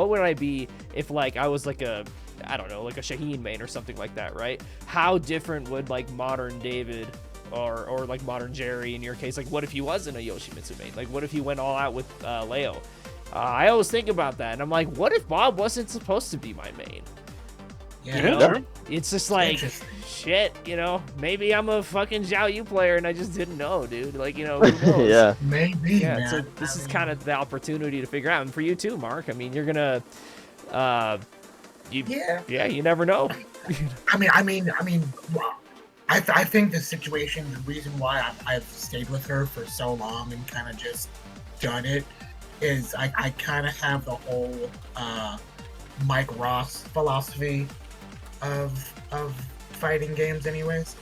would I be if like I was like a, I don't know, like a Shaheen main or something like that, right? How different would like modern David or like modern Jerry in your case, like what if he wasn't a Yoshimitsu main? Like what if he went all out with Leo? I always think about that, and I'm like, what if Bob wasn't supposed to be my main? Yeah. You know? Yeah. It's just like, Interesting. shit, you know, maybe I'm a fucking Zhao Yu player and I just didn't know, dude. Like, you know, who knows? Yeah. Maybe, Yeah, man. so this is kind of the opportunity to figure out. And for you too, Mark. I mean, you're gonna, Yeah. you never know. I mean, well, I think the situation, the reason why I've stayed with her for so long and kind of just done it is I kind of have the whole Mike Ross philosophy of fighting games, anyways.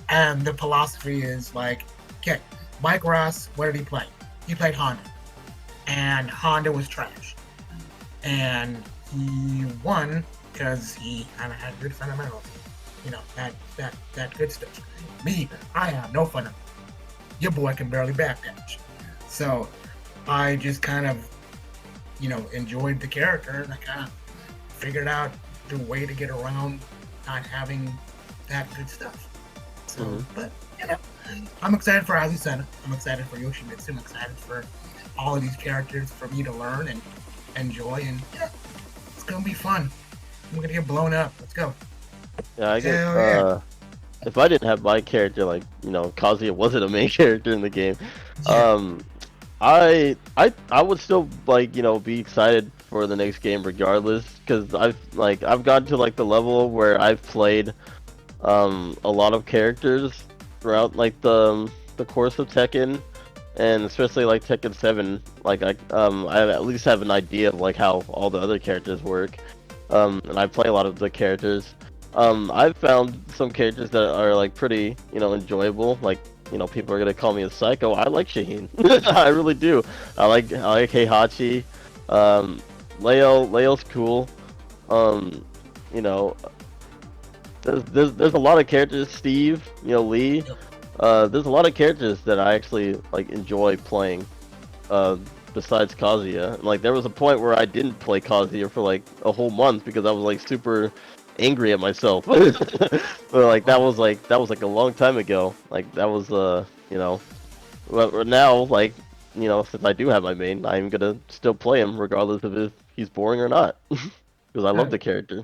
And the philosophy is like, okay, Mike Ross, what did he play? He played Honda, and Honda was trash, and he won because he kind of had good fundamentals. You know, that good stuff. Me, I have no fundamentals. Your boy can barely backdash. So I just kind of, you know, enjoyed the character, and I kind of figured out the way to get around not having that good stuff. So, but you know, I'm excited for Azusena. I'm excited for Yoshimitsu. I'm excited for all of these characters for me to learn and enjoy, and yeah, it's gonna be fun. I'm gonna get blown up. Let's go. Yeah, I guess. Hell yeah. If I didn't have my character, like you know, Kazuya wasn't a main character in the game. Yeah. I would still like you know be excited for the next game regardless because I've gotten to like the level where I've played a lot of characters throughout like the course of Tekken, and especially like Tekken 7. Like I at least have an idea of like how all the other characters work. And I play a lot of the characters. I've found some characters that are like pretty, you know, enjoyable. Like, you know, people are gonna call me a psycho. I like Shaheen. I really do. I like Heihachi. Leo's cool. You know, there's a lot of characters. Steve, you know, Lee. There's a lot of characters that I actually like enjoy playing. Besides Kazuya, like there was a point where I didn't play Kazuya for like a whole month because I was like super angry at myself. But like that was like a long time ago. Like that was you know, but now like you know since I do have my main, I'm gonna still play him regardless of if he's boring or not because I love the character.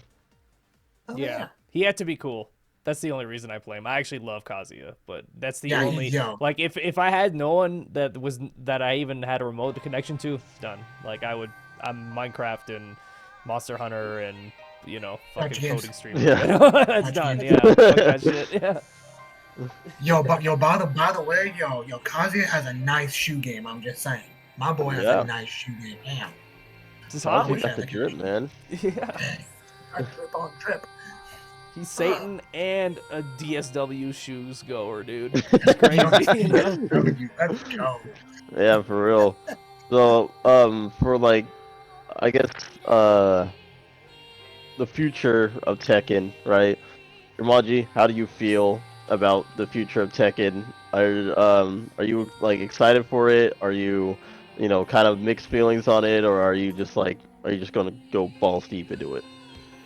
Oh, Yeah, he had to be cool. That's the only reason I play him. I actually love Kazuya, but that's the Yeah, only like if I had no one that I even had a remote connection to, done. Like I'm Minecraft and Monster Hunter and you know fucking coding streamer. Yeah. You know? That's done. Yeah, fuck that shit. Yeah. By the way, Kazuya has a nice shoe game. I'm just saying, my boy has Yeah. a nice shoe game. Damn. Just I hot. wish Got the drip, man. Yeah. Dang. I trip on trip. He's Satan and a DSW shoes goer, dude. It's crazy. You know? Let's go. Yeah, for real. So, for like, I guess, the future of Tekken, right? Jermanji, how do you feel about the future of Tekken? Are you like excited for it? Are you, you know, kind of mixed feelings on it, or are you just gonna go balls deep into it?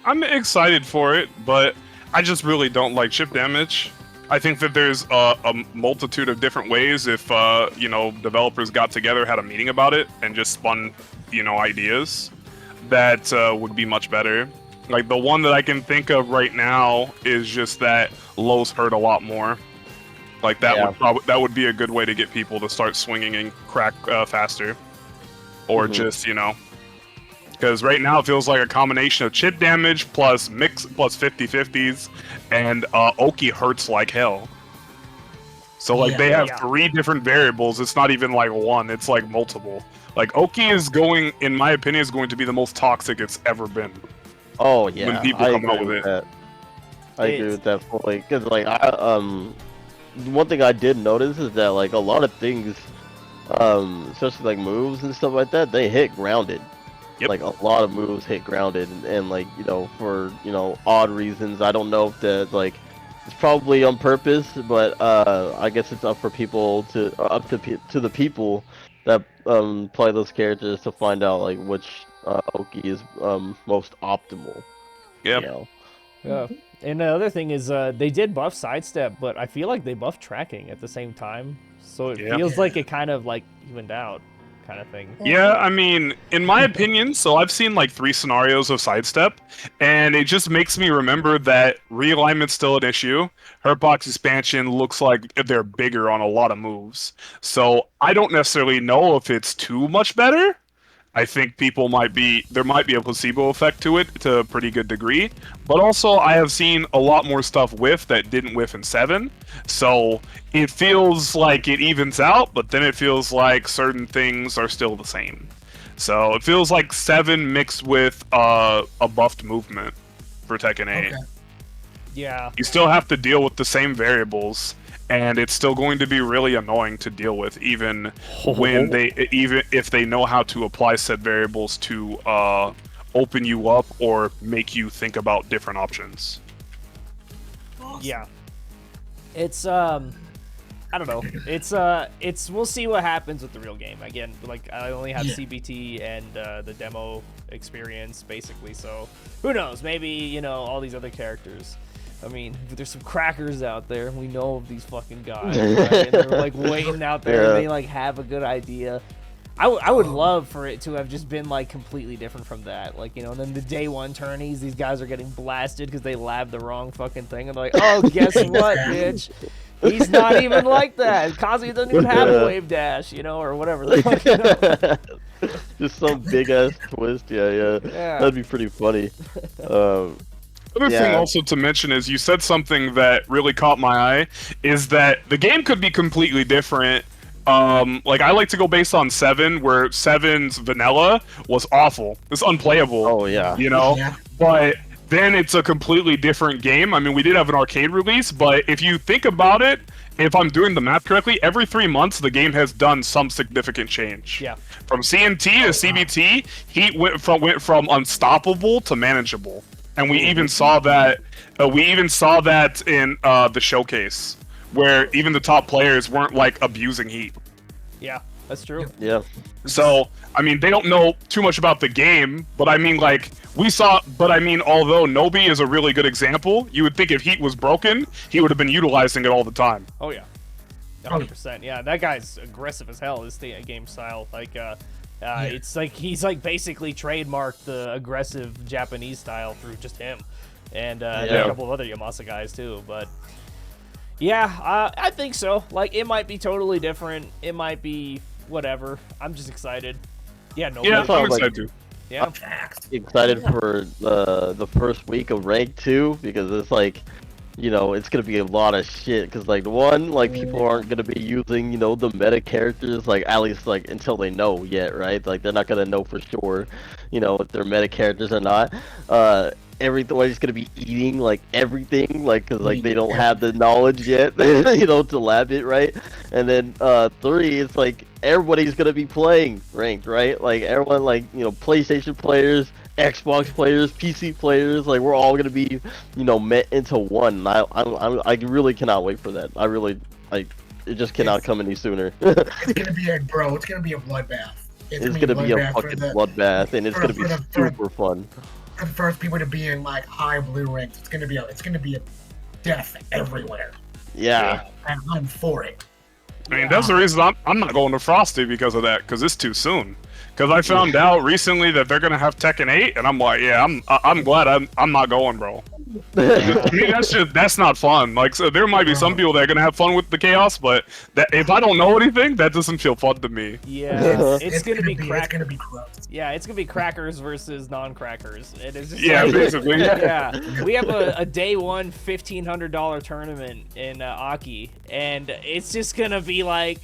I'm excited for it, but I just really don't like chip damage. I think that there's a multitude of different ways if, you know, developers got together, had a meeting about it, and just spun, you know, ideas that would be much better. Like the one that I can think of right now is just that lows hurt a lot more. Like that would be a good way to get people to start swinging and crack faster, or just because right now it feels like a combination of chip damage plus mix plus 50/50s, and Oki hurts like hell. So like they have 3 different variables. It's not even like one. It's like multiple. Like Oki is going, in my opinion, is going to be the most toxic it's ever been. Oh yeah, when people come out with it. I agree with that fully. Because like one thing I did notice is that like a lot of things, especially like moves and stuff like that, they hit grounded. Yep. Like a lot of moves hit grounded, and like for odd reasons. I don't know if that like it's probably on purpose, but I guess it's up for people to the people that play those characters to find out like which Oki is most optimal. Yep. Yeah. And the other thing is they did buff sidestep, but I feel like they buffed tracking at the same time. So it feels like it kind of like evened out kind of thing. Yeah, I mean, in my opinion, so I've seen like 3 scenarios of sidestep, and it just makes me remember that realignment's still an issue. Hurtbox expansion looks like they're bigger on a lot of moves. So I don't necessarily know if it's too much better. I think there might be a placebo effect to it to a pretty good degree, but also I have seen a lot more stuff whiff that didn't whiff in 7, so it feels like it evens out, but then it feels like certain things are still the same. So it feels like 7 mixed with a buffed movement for Tekken 8. Okay. Yeah. You still have to deal with the same variables, and it's still going to be really annoying to deal with, even if they know how to apply said variables to open you up or make you think about different options. Yeah, it's I don't know. It's we'll see what happens with the real game. Again, like I only have CBT and the demo experience basically, so who knows? Maybe all these other characters. I mean, there's some crackers out there. We know of these fucking guys, right? And they're like waiting out there, and they like have a good idea. I would love for it to have just been like completely different from that, like and then the day 1 tourneys, these guys are getting blasted because they labbed the wrong fucking thing, and they're like, oh, guess what, bitch? He's not even like that. Kazuya doesn't even have a wave dash, or whatever the fuck. Just some big ass twist, yeah. That'd be pretty funny. Other thing also to mention is you said something that really caught my eye, is that the game could be completely different. Like I like to go based on 7, where 7's vanilla was awful. It's unplayable. Oh yeah. But then it's a completely different game. I mean, we did have an arcade release, but if you think about it, if I'm doing the math correctly, every 3 months the game has done some significant change. Yeah. From CMT to CBT, Heat went from unstoppable to manageable. And we even saw that. In the showcase, where even the top players weren't like abusing Heat. Yeah, that's true. Yeah. So I mean, they don't know too much about the game, but I mean, like although Nobi is a really good example, you would think if Heat was broken, he would have been utilizing it all the time. Oh yeah, 100%. Yeah, that guy's aggressive as hell. His game style, like. It's like he's like basically trademarked the aggressive Japanese style through just him, and a couple of other Yamasa guys too. But I think so. Like it might be totally different. It might be whatever. I'm just excited. I'm excited too. Yeah, excited for the first week of rank 2 because it's like. It's gonna be a lot of shit because like people aren't gonna be using the meta characters like at least like until they know yet, right? Like they're not gonna know for sure if they're meta characters or not. Everybody's gonna be eating like everything because like they don't have the knowledge yet to lab it, right? And then 3, it's like everybody's gonna be playing ranked, right? Like everyone PlayStation players, Xbox players, PC players, like we're all gonna be, met into one. I really cannot wait for that. It just cannot come any sooner. It's gonna be a bloodbath. It's gonna be a fucking bloodbath, and it's gonna be super fun. For the first people to be in like high blue ranks, it's gonna be a death everywhere. Yeah. And I'm for it. I mean, that's the reason I'm not going to Frosty because of that, because it's too soon. Because I found out recently that they're gonna have Tekken 8, and I'm like, yeah, I'm glad I'm not going, bro. I mean, that's not fun. Like, so there might be some people that are gonna have fun with the chaos, but that if I don't know anything, that doesn't feel fun to me. Yeah, it's gonna be it's gonna be gross. Yeah, it's gonna be crackers versus non-crackers. It is just Yeah, like, basically. yeah, we have a day one $1,500 tournament in Aki, and it's just gonna be like,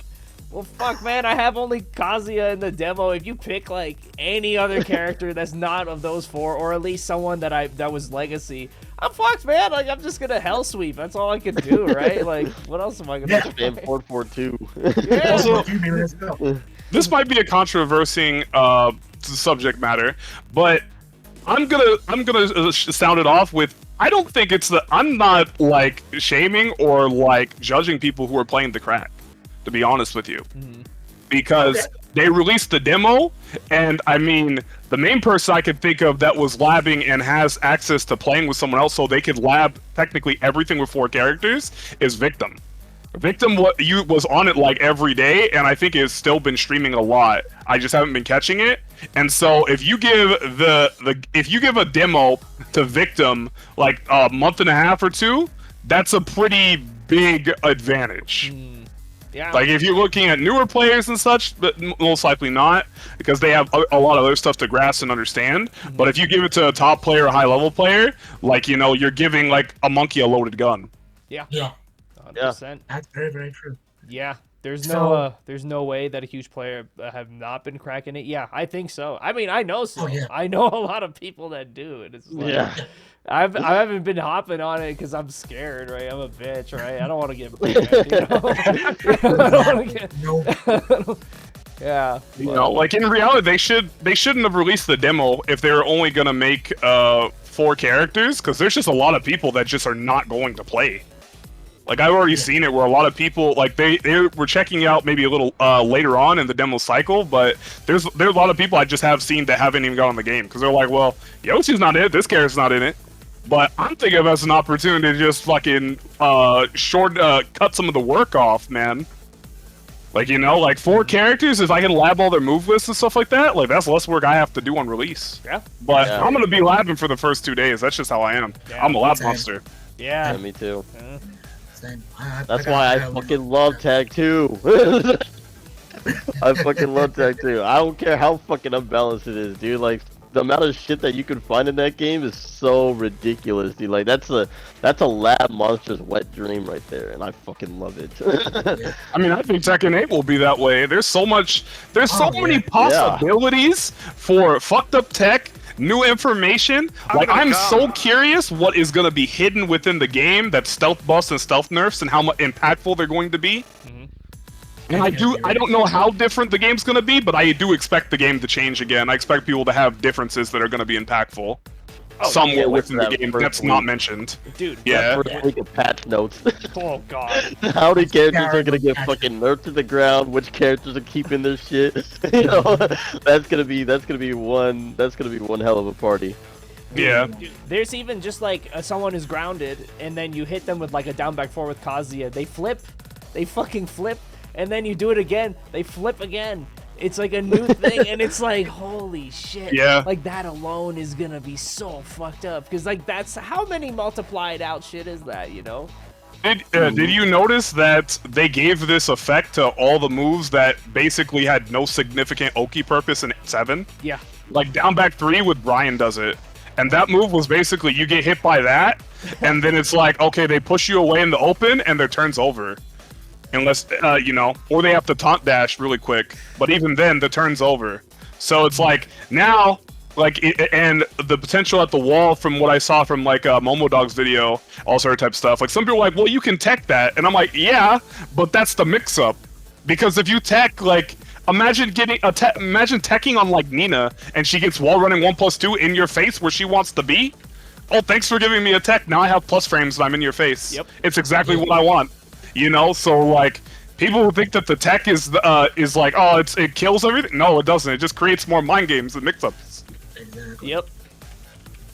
well, fuck, man, I have only Kazuya in the demo. If you pick like any other character that's not of those four, or at least someone that was legacy, I'm fucked, man. Like, I'm just gonna hell sweep. That's all I can do, right? Like, what else am I gonna do? Spam 442. Yeah. Also, this might be a controversing subject matter, but I'm gonna sound it off with, I don't think it's I'm not like shaming or like judging people who are playing the crack, to be honest with you, because they released the demo, and I mean, the main person I could think of that was labbing and has access to playing with someone else so they could lab technically everything with 4 characters is Victim. Victim was on it like every day, and I think it's still been streaming a lot. I just haven't been catching it. And so if you give if you give a demo to Victim like a month and a half or 2, that's a pretty big advantage. Yeah. Like, if you're looking at newer players and such, but most likely not, because they have a lot of other stuff to grasp and understand. But if you give it to a top player, a high-level player, like, you know, you're giving, like, a monkey a loaded gun. Yeah. 100%. That's very, very true. Yeah. There's So- no way that a huge player have not been cracking it. Yeah, I think so. I mean, I know some. Oh, yeah. I know a lot of people that do, and it's like, Yeah. I haven't been hopping on it because I'm scared, right? I'm a bitch, right? I don't want to get banned, you know? I don't want to get. No. Yeah. You know, like, in reality, they shouldn't have released the demo if they were only gonna make 4 characters, because there's just a lot of people that just are not going to play. Like, I've already seen it where a lot of people, like, they were checking out maybe a little later on in the demo cycle, but there's a lot of people I just have seen that haven't even got on the game, because they're like, well, Yoshi's not in it, this character's not in it. But I'm thinking of it as an opportunity to just fucking cut some of the work off, man. Like, you know, like 4 characters, if I can lab all their move lists and stuff like that, like, that's less work I have to do on release. Yeah. But Yeah. I'm gonna be labbing for the first 2 days. That's just how I am. Yeah. I'm a lab Same. monster. Yeah. Yeah, me too. Same. That's why I fucking love Tag 2. I fucking love Tag 2. I don't care how fucking unbalanced it is, dude. Like, the amount of shit that you can find in that game is so ridiculous, dude. Like, that's a lab monster's wet dream right there, and I fucking love it. I mean, I think Tekken 8 will be that way. There's so many possibilities for fucked up tech, new information. Like, I'm so curious what is going to be hidden within the game that's stealth buffs and stealth nerfs and how impactful they're going to be. And I don't know how different the game's going to be, but I do expect the game to change again. I expect people to have differences that are going to be impactful. Somewhere within the game that's not mentioned. Dude. Yeah. First week of patch notes. Oh god. How many characters are gonna get fucking nerfed to the ground? Which characters are keeping their shit? You know, that's gonna be one hell of a party. Yeah. Dude, there's even just like someone is grounded, and then you hit them with like a down back 4 with Kazuya. They flip. They fucking flip. And then you do it again, they flip again. It's like a new thing, and it's like, holy shit. Yeah. Like, that alone is gonna be so fucked up. Because, like, that's how many multiplied out shit is that, you know? Did you notice that they gave this effect to all the moves that basically had no significant Oki purpose in 7? Yeah. Like, down back 3 with Brian does it. And that move was basically, you get hit by that, and then it's like, okay, they push you away in the open, and their turn's over. Unless, you know, or they have to taunt dash really quick. But even then, the turn's over. So it's like, now, like, and the potential at the wall from what I saw from, like, Momo Dog's video, all sort of type stuff. Like, some people are like, well, you can tech that. And I'm like, yeah, but that's the mix-up. Because if you tech, like, imagine teching on, like, Nina, and she gets wall running 1+2 in your face where she wants to be. Oh, thanks for giving me a tech. Now I have plus frames and I'm in your face. Yep. It's exactly what I want. You know, so like people who think that the tech is like, oh, it kills everything. No, it doesn't. It just creates more mind games and mix-ups. Exactly. Yep.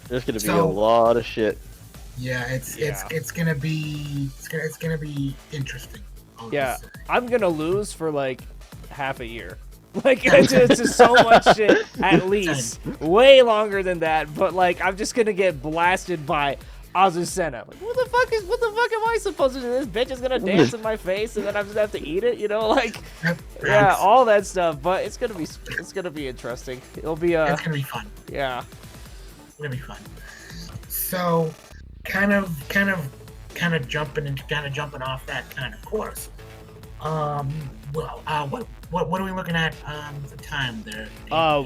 There's gonna be a lot of shit. Yeah, it's gonna be interesting. Yeah. I'm gonna lose for like half a year. Like, it's just so much shit, at least. Way longer than that, but, like, I'm just gonna get blasted by Azucena. Like, what the fuck am I supposed to do? This bitch is gonna dance in my face, and then I'm just gonna have to eat it, you know? Like, yeah, all that stuff, but it's gonna be interesting. It'll be, it's gonna be fun. Yeah. It's gonna be fun. So, kind of jumping off that kind of course. What are we looking at? The time there.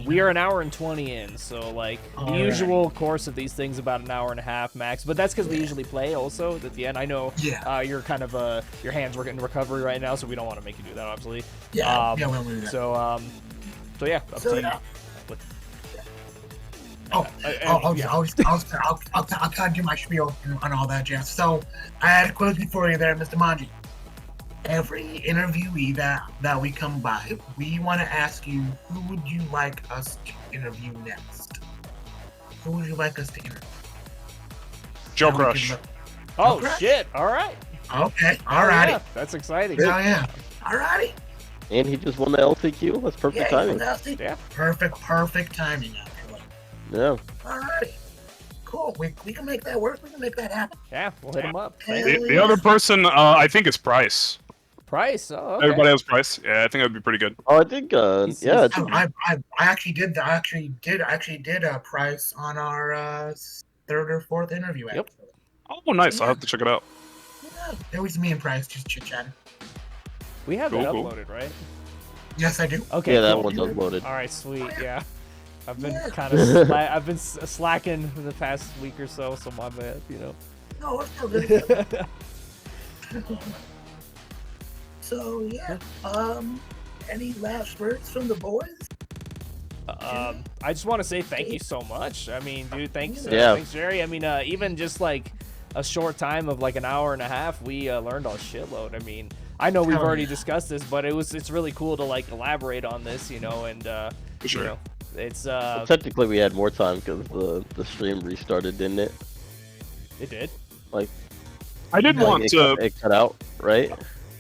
We are an hour and 20 in, so like the usual course of these things about an hour and a half max. But that's because we usually play also at the end. I know. Yeah. You're kind of your hands work in recovery right now, so we don't want to make you do that, obviously. Yeah. We don't do that. So yeah. Up to you. I'll kind of do my spiel on all that jazz. So, I had a question for you there, Mr. Manji. Every interviewee that we come by, we want to ask you, who would you like us to interview next? Who would you like us to interview? Joe Crush. Oh, shit. All right. Okay. Alrighty. Yeah, that's exciting. Yeah. Alrighty. And he just won the LCQ. That's perfect timing. Yeah. Perfect timing. Actually. Yeah. Alrighty. Cool. We can make that work. We can make that happen. Yeah, we'll hit him up. The other person, I think, is Price. Price. Oh, okay. Everybody has Price. Yeah, I think that'd be pretty good. Oh, I think, yeah. I actually did Price on our third or fourth interview. Yep. Actually. Oh, nice. I'll have to check it out. Yeah, it was me and Price just chit chatting. We have that Cool. uploaded, right? Yes, I do. Okay. Yeah, that cool. one's uploaded. All right, sweet. Yeah. I've been kind of I've been slacking for the past week or so my bad, you know. No, it's still good. So yeah, any last words from the boys? I just want to say thank you so much. I mean, dude, thanks, Jerry. I mean, even just like a short time of like an hour and a half, we learned a shitload. I mean, I know we've already discussed this, but it's really cool to like elaborate on this, you know, and For sure. you know, it's Well, technically, we had more time because the stream restarted, didn't it? it did. Like, I did want to. It cut out, right?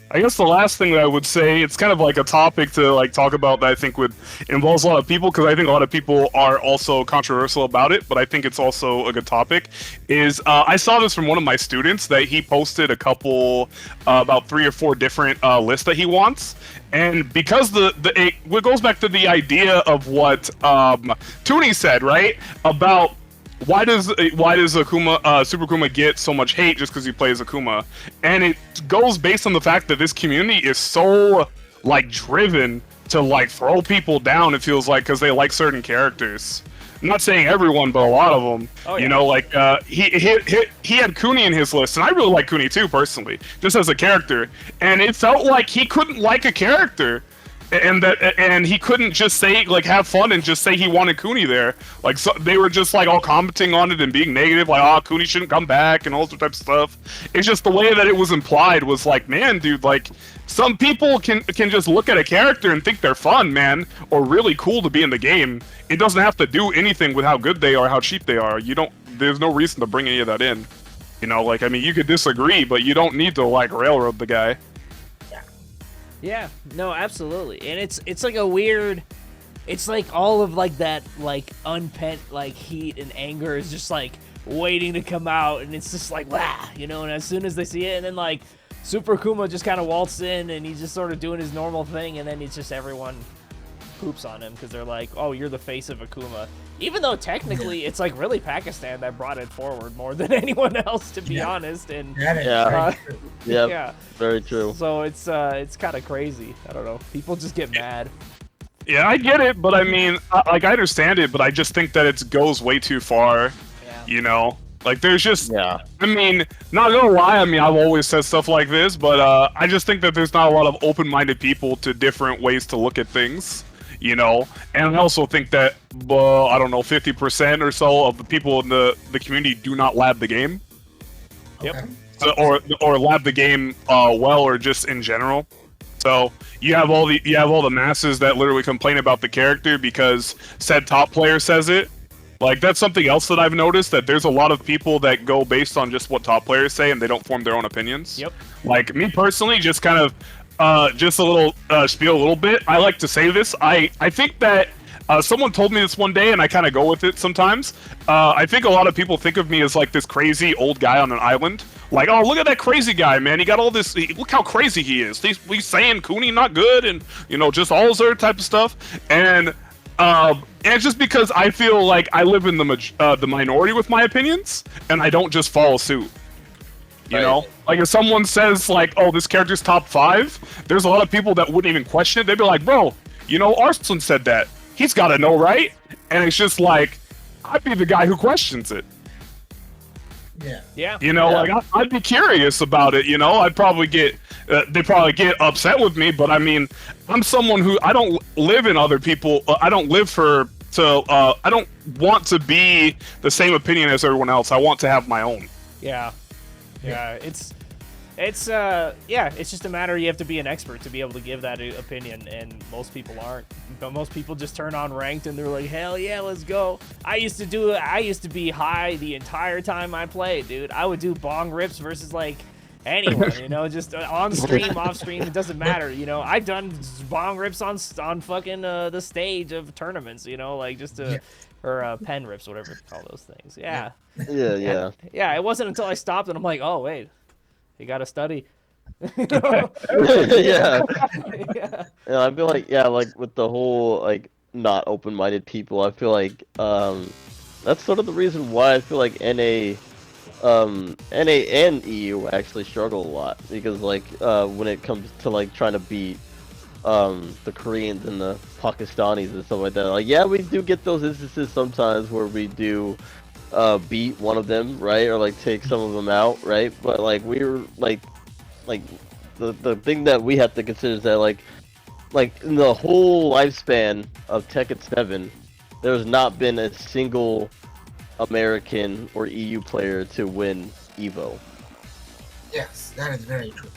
I guess the last thing that I would say, it's kind of like a topic to like talk about that I think would involves a lot of people, because I think a lot of people are also controversial about it, but I think it's also a good topic, is I saw this from one of my students that he posted a couple, about 3 or 4 different lists that he wants. And because it goes back to the idea of what Tooney said, right? About why does Akuma, Super Akuma get so much hate just because he plays Akuma? And it goes based on the fact that this community is so like driven to like throw people down. It feels like because they like certain characters. I'm not saying everyone, but a lot of them. Oh, yeah. You know, like he had Cooney in his list, and I really like Cooney too personally, just as a character. And it felt like he couldn't like a character. And he couldn't just say like have fun and just say he wanted Cooney there. Like so, they were just like all commenting on it and being negative, like Cooney shouldn't come back and all that type of stuff. It's just the way that it was implied was like, man, dude, like some people can just look at a character and think they're fun, man, or really cool to be in the game. It doesn't have to do anything with how good they are, how cheap they are. There's no reason to bring any of that in. You know, like I mean, you could disagree, but you don't need to like railroad the guy. Yeah, no, absolutely. And it's like a weird, it's like all of like that like unpent like heat and anger is just like waiting to come out, and it's just like wow, you know, and as soon as they see it, and then like Super Akuma just kind of waltzes in and he's just sort of doing his normal thing, and then it's just everyone poops on him because they're like, oh, you're the face of Akuma. Even though technically it's like really Pakistan that brought it forward more than anyone else, to be honest. And yeah, very true. So it's kind of crazy. I don't know. People just get mad. Yeah, I get it, but I mean, like I understand it, but I just think that it goes way too far. Yeah. You know, like there's just. Yeah. I mean, not gonna lie. I mean, I've always said stuff like this, but I just think that there's not a lot of open-minded people to different ways to look at things. You know, and I also think that, I don't know, 50% or so of the people in the community do not lab the game. Yep. So, or lab the game well, or just in general. So you have all the masses that literally complain about the character because said top player says it. Like that's something else that I've noticed, that there's a lot of people that go based on just what top players say and they don't form their own opinions. Yep. Like me personally, just kind of just a little spiel a little bit. I like to say this. I think that someone told me this one day, and I kind of go with it sometimes. I think a lot of people think of me as like this crazy old guy on an island. Like, oh, look at that crazy guy, man. He got all this. Look how crazy he is. He's saying Cooney not good, and just all this other type of stuff. And it's just because I feel like I live in the minority with my opinions, and I don't just follow suit. You know, like if someone says like, "Oh, this character's top 5," there's a lot of people that wouldn't even question it. They'd be like, "Bro, Arslan said that. He's got to know, right?" And it's just like, I'd be the guy who questions it. Yeah. Like I'd be curious about it. I'd probably get they probably get upset with me, but I mean, I'm someone who I don't live in other people. I don't live I don't want to be the same opinion as everyone else. I want to have my own. Yeah. It's just a matter. You have to be an expert to be able to give that opinion, and most people aren't. But most people just turn on ranked and they're like, hell yeah, let's go. I used to be high the entire time I played, dude. I would do bong rips versus like anyone, just on stream, off stream, it doesn't matter. I've done bong rips on fucking the stage of tournaments, like just to or pen rips, whatever you call those things. Yeah. It wasn't until I stopped and I'm like, oh wait, you gotta study. Yeah, I feel like like with the whole like not open-minded people, I feel like that's sort of the reason why I feel like NA and EU actually struggle a lot, because like when it comes to like trying to beat the Koreans and the Pakistanis and stuff like that, like we do get those instances sometimes where we do beat one of them, right, or like take some of them out, right, but like we're like the thing that we have to consider is that like in the whole lifespan of Tekken 7, there's not been a single American or EU player to win EVO. Yes, that is very true.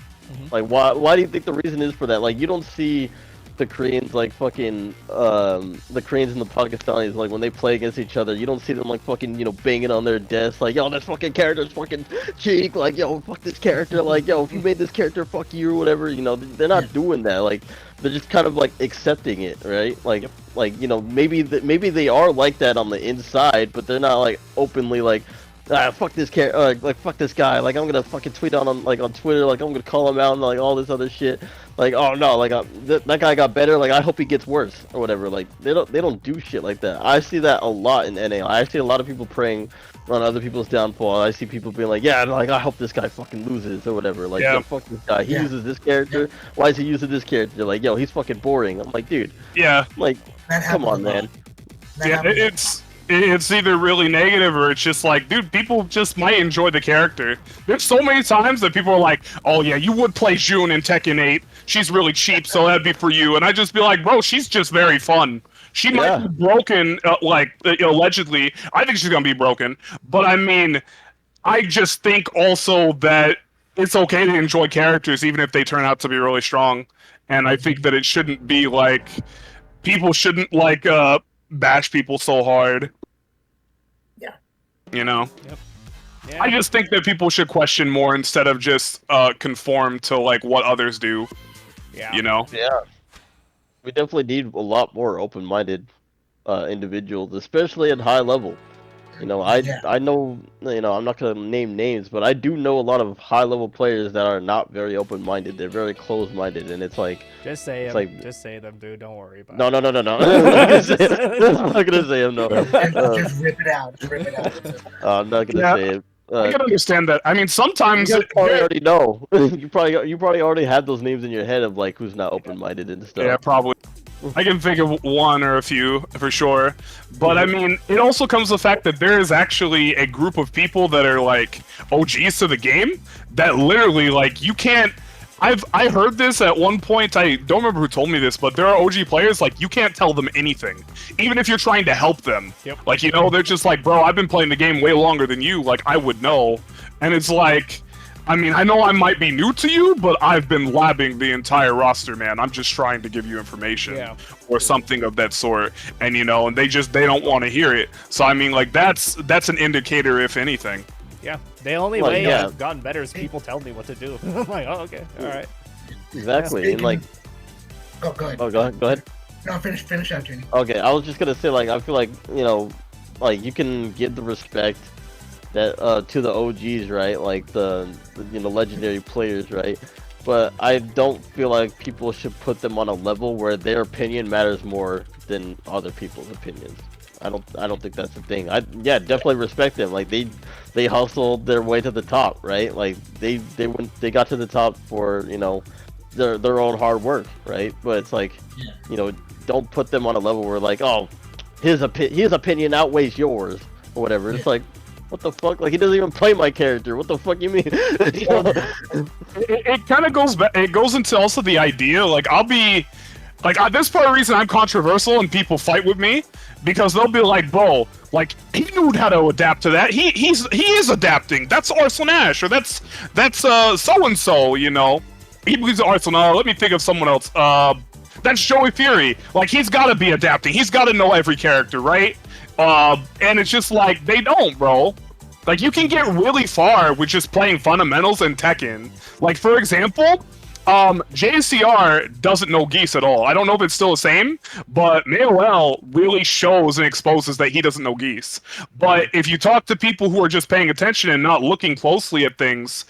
Like, why do you think the reason is for that? Like, you don't see the Koreans like fucking the Koreans and the Pakistanis, like when they play against each other, you don't see them like fucking banging on their desks like, yo, this fucking character's fucking cheek, like, yo, fuck this character, like, yo, if you made this character, fuck you or whatever. They're not doing that. Like, they're just kind of like accepting it, right? Like maybe they are like that on the inside, but they're not like openly like, fuck this like fuck this guy, like I'm gonna fucking tweet on Twitter, like I'm gonna call him out and like all this other shit, like, oh no, like that guy got better, like I hope he gets worse or whatever. Like they don't do shit like that. I see that a lot in NA. I see a lot of people preying on other people's downfall. I see people being like, like I hope this guy fucking loses or whatever. Like, yo, fuck this guy. He uses this character. Why is he using this character? Like, yo, he's fucking boring. I'm like, dude. Yeah. Like, come on, man. It's either really negative or it's just like, dude, people just might enjoy the character. There's so many times that people are like, oh yeah, you would play June in Tekken 8. She's really cheap, so that'd be for you. And I just be like, bro, she's just very fun. She might be broken, allegedly. I think she's gonna be broken. But I mean, I just think also that it's okay to enjoy characters even if they turn out to be really strong. And I think that it shouldn't be like, people shouldn't like bash people so hard. Yep. Yeah. I just think that people should question more instead of just conform to like what others do. Yeah. Yeah. We definitely need a lot more open-minded individuals, especially at high level. I know, I'm not gonna name names, but I do know a lot of high-level players that are not very open-minded. They're very closed-minded, and it's like, just say them. Like, just say them, dude. Don't worry about no. it. I'm not gonna say them. No. Just rip it out. I'm not gonna say it. I can understand that. I mean, sometimes you probably already know. you probably already have those names in your head of like who's not open-minded and stuff. Yeah, probably. I can think of one or a few for sure, but I mean, it also comes to the fact that there is actually a group of people that are like OGs to the game that literally like you can't. I heard this at one point. I don't remember who told me this, but there are OG players like you can't tell them anything, even if you're trying to help them. Yep. Like they're just like, bro, I've been playing the game way longer than you. Like I would know, and it's like. I mean, I know I might be new to you, but I've been labbing the entire roster, man. I'm just trying to give you information or something of that sort. And, and they don't want to hear it. So, I mean, like, that's an indicator, if anything. Yeah. The only way I've gotten better is people tell me what to do. I'm like, oh, okay. All right. Exactly, and like, Oh, go ahead. oh, go ahead. No, finish out, Jenny. Okay, I was just gonna say, like, I feel like, like you can give the respect that to the OGs, right? Like the legendary players, right? But I don't feel like people should put them on a level where their opinion matters more than other people's opinions. I don't think that's the thing. Definitely respect them. Like they hustled their way to the top, right? Like they got to the top for their own hard work, right? But it's like don't put them on a level where like, oh, his opinion outweighs yours or whatever. It's like, what the fuck? Like, he doesn't even play my character. What the fuck you mean? It kind of goes back. It goes into also the idea. Like, I'll be like, this part of the reason I'm controversial and people fight with me, because they'll be like, bro, like, he knew how to adapt to that. He is adapting. That's Arslan Ash, or that's so and so. He's Arsenal. Let me think of someone else. That's Joey Fury. Like, he's got to be adapting. He's got to know every character, right? And it's just like, they don't, bro. Like, you can get really far with just playing fundamentals in Tekken. Like, for example, JCR doesn't know Geese at all. I don't know if it's still the same, but Mayoel really shows and exposes that he doesn't know Geese. But if you talk to people who are just paying attention and not looking closely at things,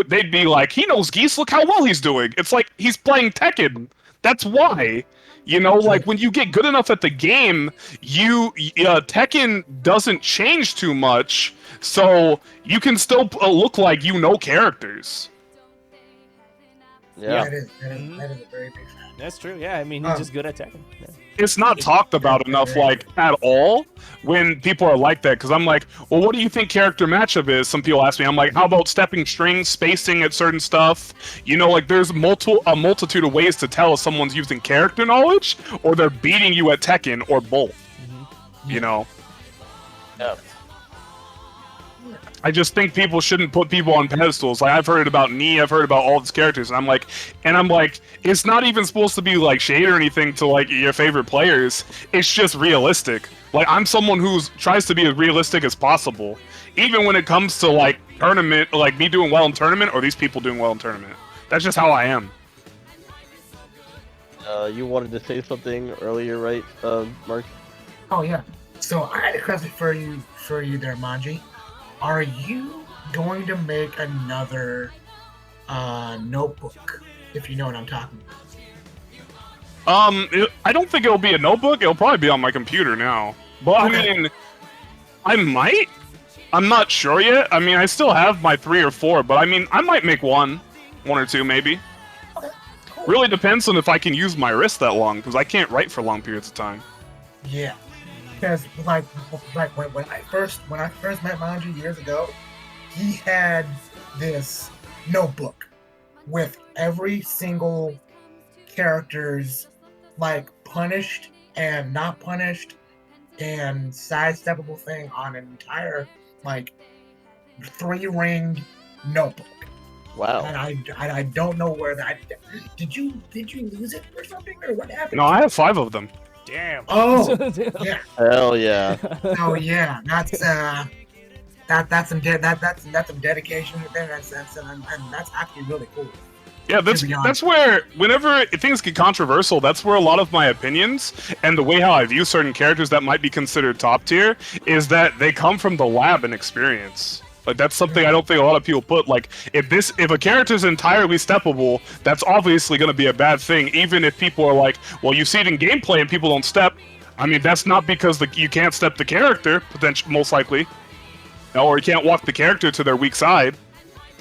they'd be like, he knows Geese, look how well he's doing. It's like, he's playing Tekken. That's why. Like, when you get good enough at the game, Tekken doesn't change too much, so you can still look like you know characters. Yeah. That is a very big fact. That's true. Yeah, I mean, he's just good at Tekken. Yeah. It's not talked about enough, like, at all, when people are like that, because I'm like, well, what do you think character matchup is? Some people ask me, I'm like, how about stepping strings, spacing at certain stuff? Like, there's a multitude of ways to tell if someone's using character knowledge, or they're beating you at Tekken, or both. Yeah. I just think people shouldn't put people on pedestals. Like, I've heard about Nee, I've heard about all these characters, and I'm like, it's not even supposed to be like shade or anything to like your favorite players. It's just realistic. Like, I'm someone who tries to be as realistic as possible, even when it comes to like tournament, like me doing well in tournament or these people doing well in tournament. That's just how I am. You wanted to say something earlier, right, Mark? Oh yeah. So I had a question for you there, Manji. Are you going to make another notebook, if you know what I'm talking about? I don't think it'll be a notebook. It'll probably be on my computer now. But okay. I mean, I might. I'm not sure yet. I mean, I still have my 3 or 4, but I mean, I might make one or two maybe. Okay, cool. Really depends on if I can use my wrist that long, because I can't write for long periods of time. Yeah. Because like when I first met Manji years ago, he had this notebook with every single character's like punished and not punished and sidesteppable thing on an entire like 3-ringed notebook. Wow. And I don't know where that. Did you lose it or something, or what happened? No, I have 5 of them. Damn. Oh, yeah. Hell yeah. Oh yeah. That's some dedication there. And that's actually really cool. Yeah, that's where, whenever things get controversial, that's where a lot of my opinions and the way how I view certain characters that might be considered top tier is that they come from the lab and experience. Like, that's something I don't think a lot of people put. Like, if a character's entirely steppable, that's obviously going to be a bad thing, even if people are like, well, you see it in gameplay and people don't step. I mean, that's not because you can't step the character, most likely. Or you can't walk the character to their weak side.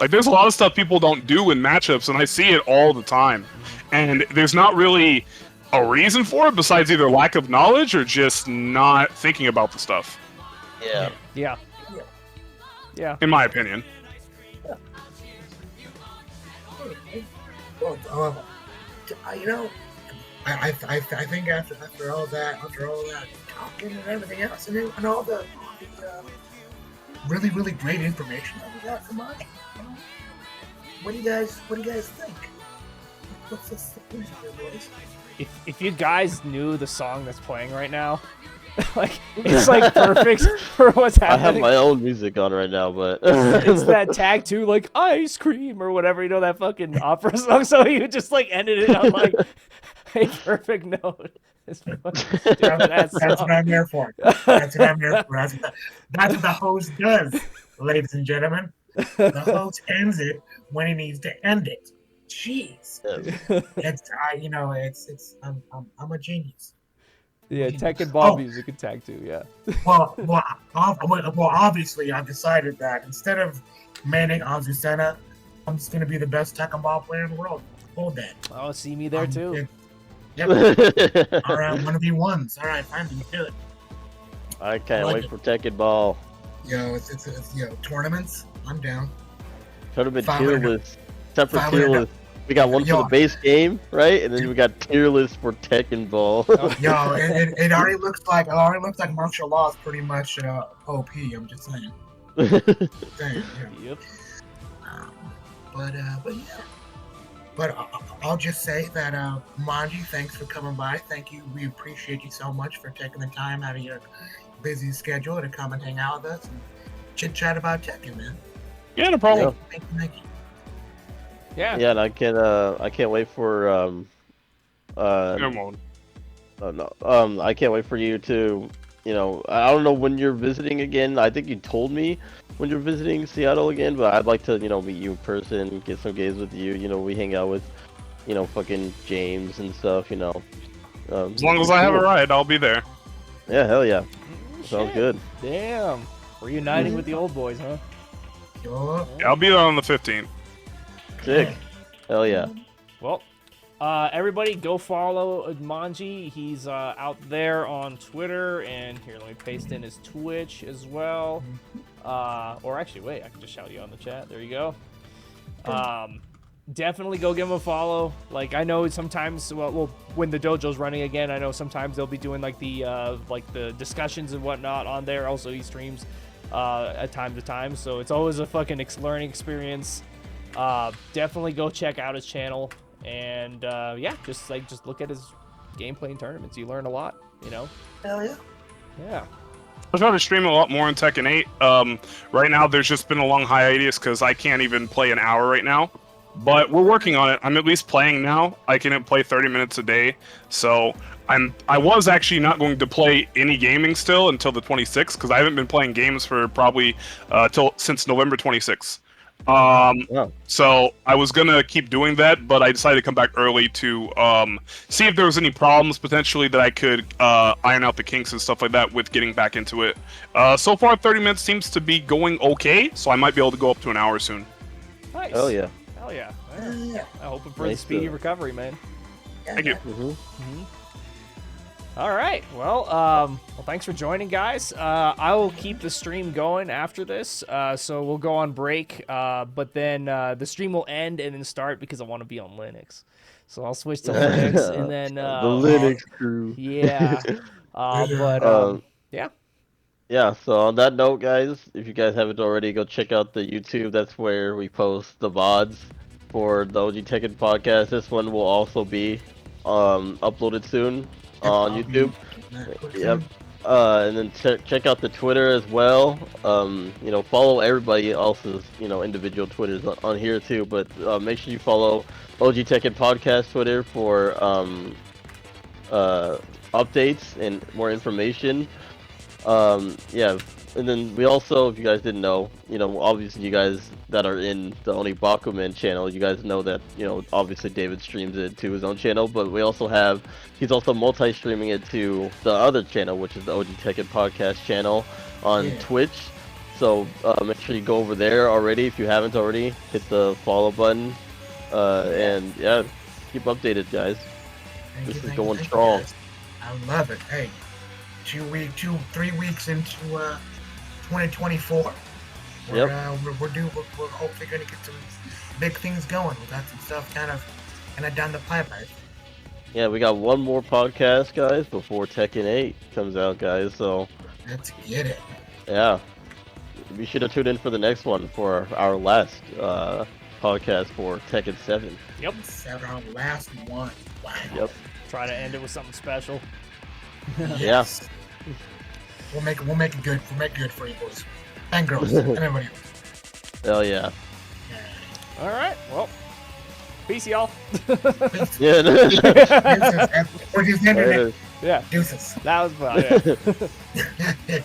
Like, there's a lot of stuff people don't do in matchups, and I see it all the time. And there's not really a reason for it besides either lack of knowledge or just not thinking about the stuff. Yeah. Yeah. Yeah. In my opinion. Well, I think after all that talking and everything else, and all the really great information that we got from us, what do you guys think? What's this here, boys? if you guys knew the song that's playing right now, like it's like perfect for what's I have happening. my own music on right now, but It's that tag 2 like ice cream or whatever, you know, that fucking opera song. So you just like ended it on like a perfect note. It's fucking stupid ass That's song. what I'm here for. That's what I'm here for. That's what the host does, ladies and gentlemen. The host ends it when he needs to end it. Jeez, it's I'm a genius. Yeah, Tekken ball Oh, music and tag 2, yeah. well, obviously, I've decided that instead of manning Azucena, I'm just gonna be the best Tekken ball player in the world. Hold that. Oh, see me there too. Yep. All right, 1v1s. All right, fine, let's do it. I can't like wait it. for Tekken Ball. It's tournaments. I'm down. Tournament 500 tier list, separate 500 tier list. We got one for the Yo. base game, right? And then we got tier list for Tekken Ball. Yo, it already looks like martial law is pretty much OP. I'm just saying. Yeah. Yep. But yeah. But I'll just say that Manji, thanks for coming by. Thank you. We appreciate you so much for taking the time out of your busy schedule to come and hang out with us and chit chat about Tekken, man. Yeah, no problem. Thank you. Yeah. Yeah, and I can't wait for Come on. I can't wait for you to, I don't know when you're visiting again. I think you told me when you're visiting Seattle again, but I'd like to, meet you in person, get some games with you. We hang out with, fucking James and stuff, As long as I have a ride, I'll be there. Yeah, hell yeah. Oh, Sounds shit. good. Damn. Reuniting with the old boys, huh? Yo. Yeah, I'll be there on the 15th. Sick. Hell yeah. Well, everybody go follow Manji. He's out there on Twitter, and here, let me paste in his Twitch as well. Or actually, wait, I can just shout you on the chat. There you go. Definitely go give him a follow. Like, I know sometimes, well, when the dojo's running again, I know sometimes they'll be doing like the discussions and whatnot on there. Also, he streams at time to time, so it's always a fucking learning experience. Definitely go check out his channel, and yeah, just look at his gameplay in tournaments. You learn a lot, Hell yeah. Yeah. I'll try to stream a lot more in Tekken 8. Right now, there's just been a long hiatus because I can't even play an hour right now. But we're working on it. I'm at least playing now. I can play 30 minutes a day. So I was actually not going to play any gaming still until the 26th because I haven't been playing games for probably since November 26th. Wow. So I was gonna keep doing that, but I decided to come back early to see if there was any problems potentially that I could iron out the kinks and stuff like that with getting back into it. So far, 30 minutes seems to be going okay, so I might be able to go up to an hour soon. Nice. Hell yeah. Hell yeah. Yeah. I'm hoping for the Nice speedy to- recovery, man. Thank you. All right. Well, thanks for joining, guys. I will keep the stream going after this, so we'll go on break. But then the stream will end and then start because I want to be on Linux. So I'll switch to Linux and then The Linux crew. yeah. Yeah. Yeah, so on that note, guys, if you guys haven't already, go check out the YouTube. That's where we post the VODs for the OG Tekken podcast. This one will also be uploaded soon on YouTube. Yep. And then check out the Twitter as well. Follow everybody else's, individual Twitters on here too. But make sure you follow OG Tekken Podcast Twitter for updates and more information. Yeah, and then we also, if you guys didn't know, obviously you guys that are in the Oni Bakuman channel, you guys know that, obviously David streams it to his own channel, but we also he's also multi-streaming it to the other channel, which is the OG Tekken Podcast channel on Twitch. So make sure you go over there already if you haven't already. Hit the follow button, and yeah, keep updated, guys. This is going strong. I love it. Hey, 3 weeks into 2024. We're hopefully gonna get some big things going. We got some stuff kind of down the pipeline. Yeah, we got one more podcast, guys, before Tekken 8 comes out, guys. So let's get it. Yeah, be sure to tune in for the next one for our last podcast for Tekken 7. Yep. Our last one. Wow. Yep. Try to end it with something special. Yes. We'll make it good. We'll make it good for you boys and girls and everybody else. Hell yeah. All right. Well, peace, y'all. Yeah. Deuces. We're just ending Later. it. Yeah. Deuces. That was fun. Yeah.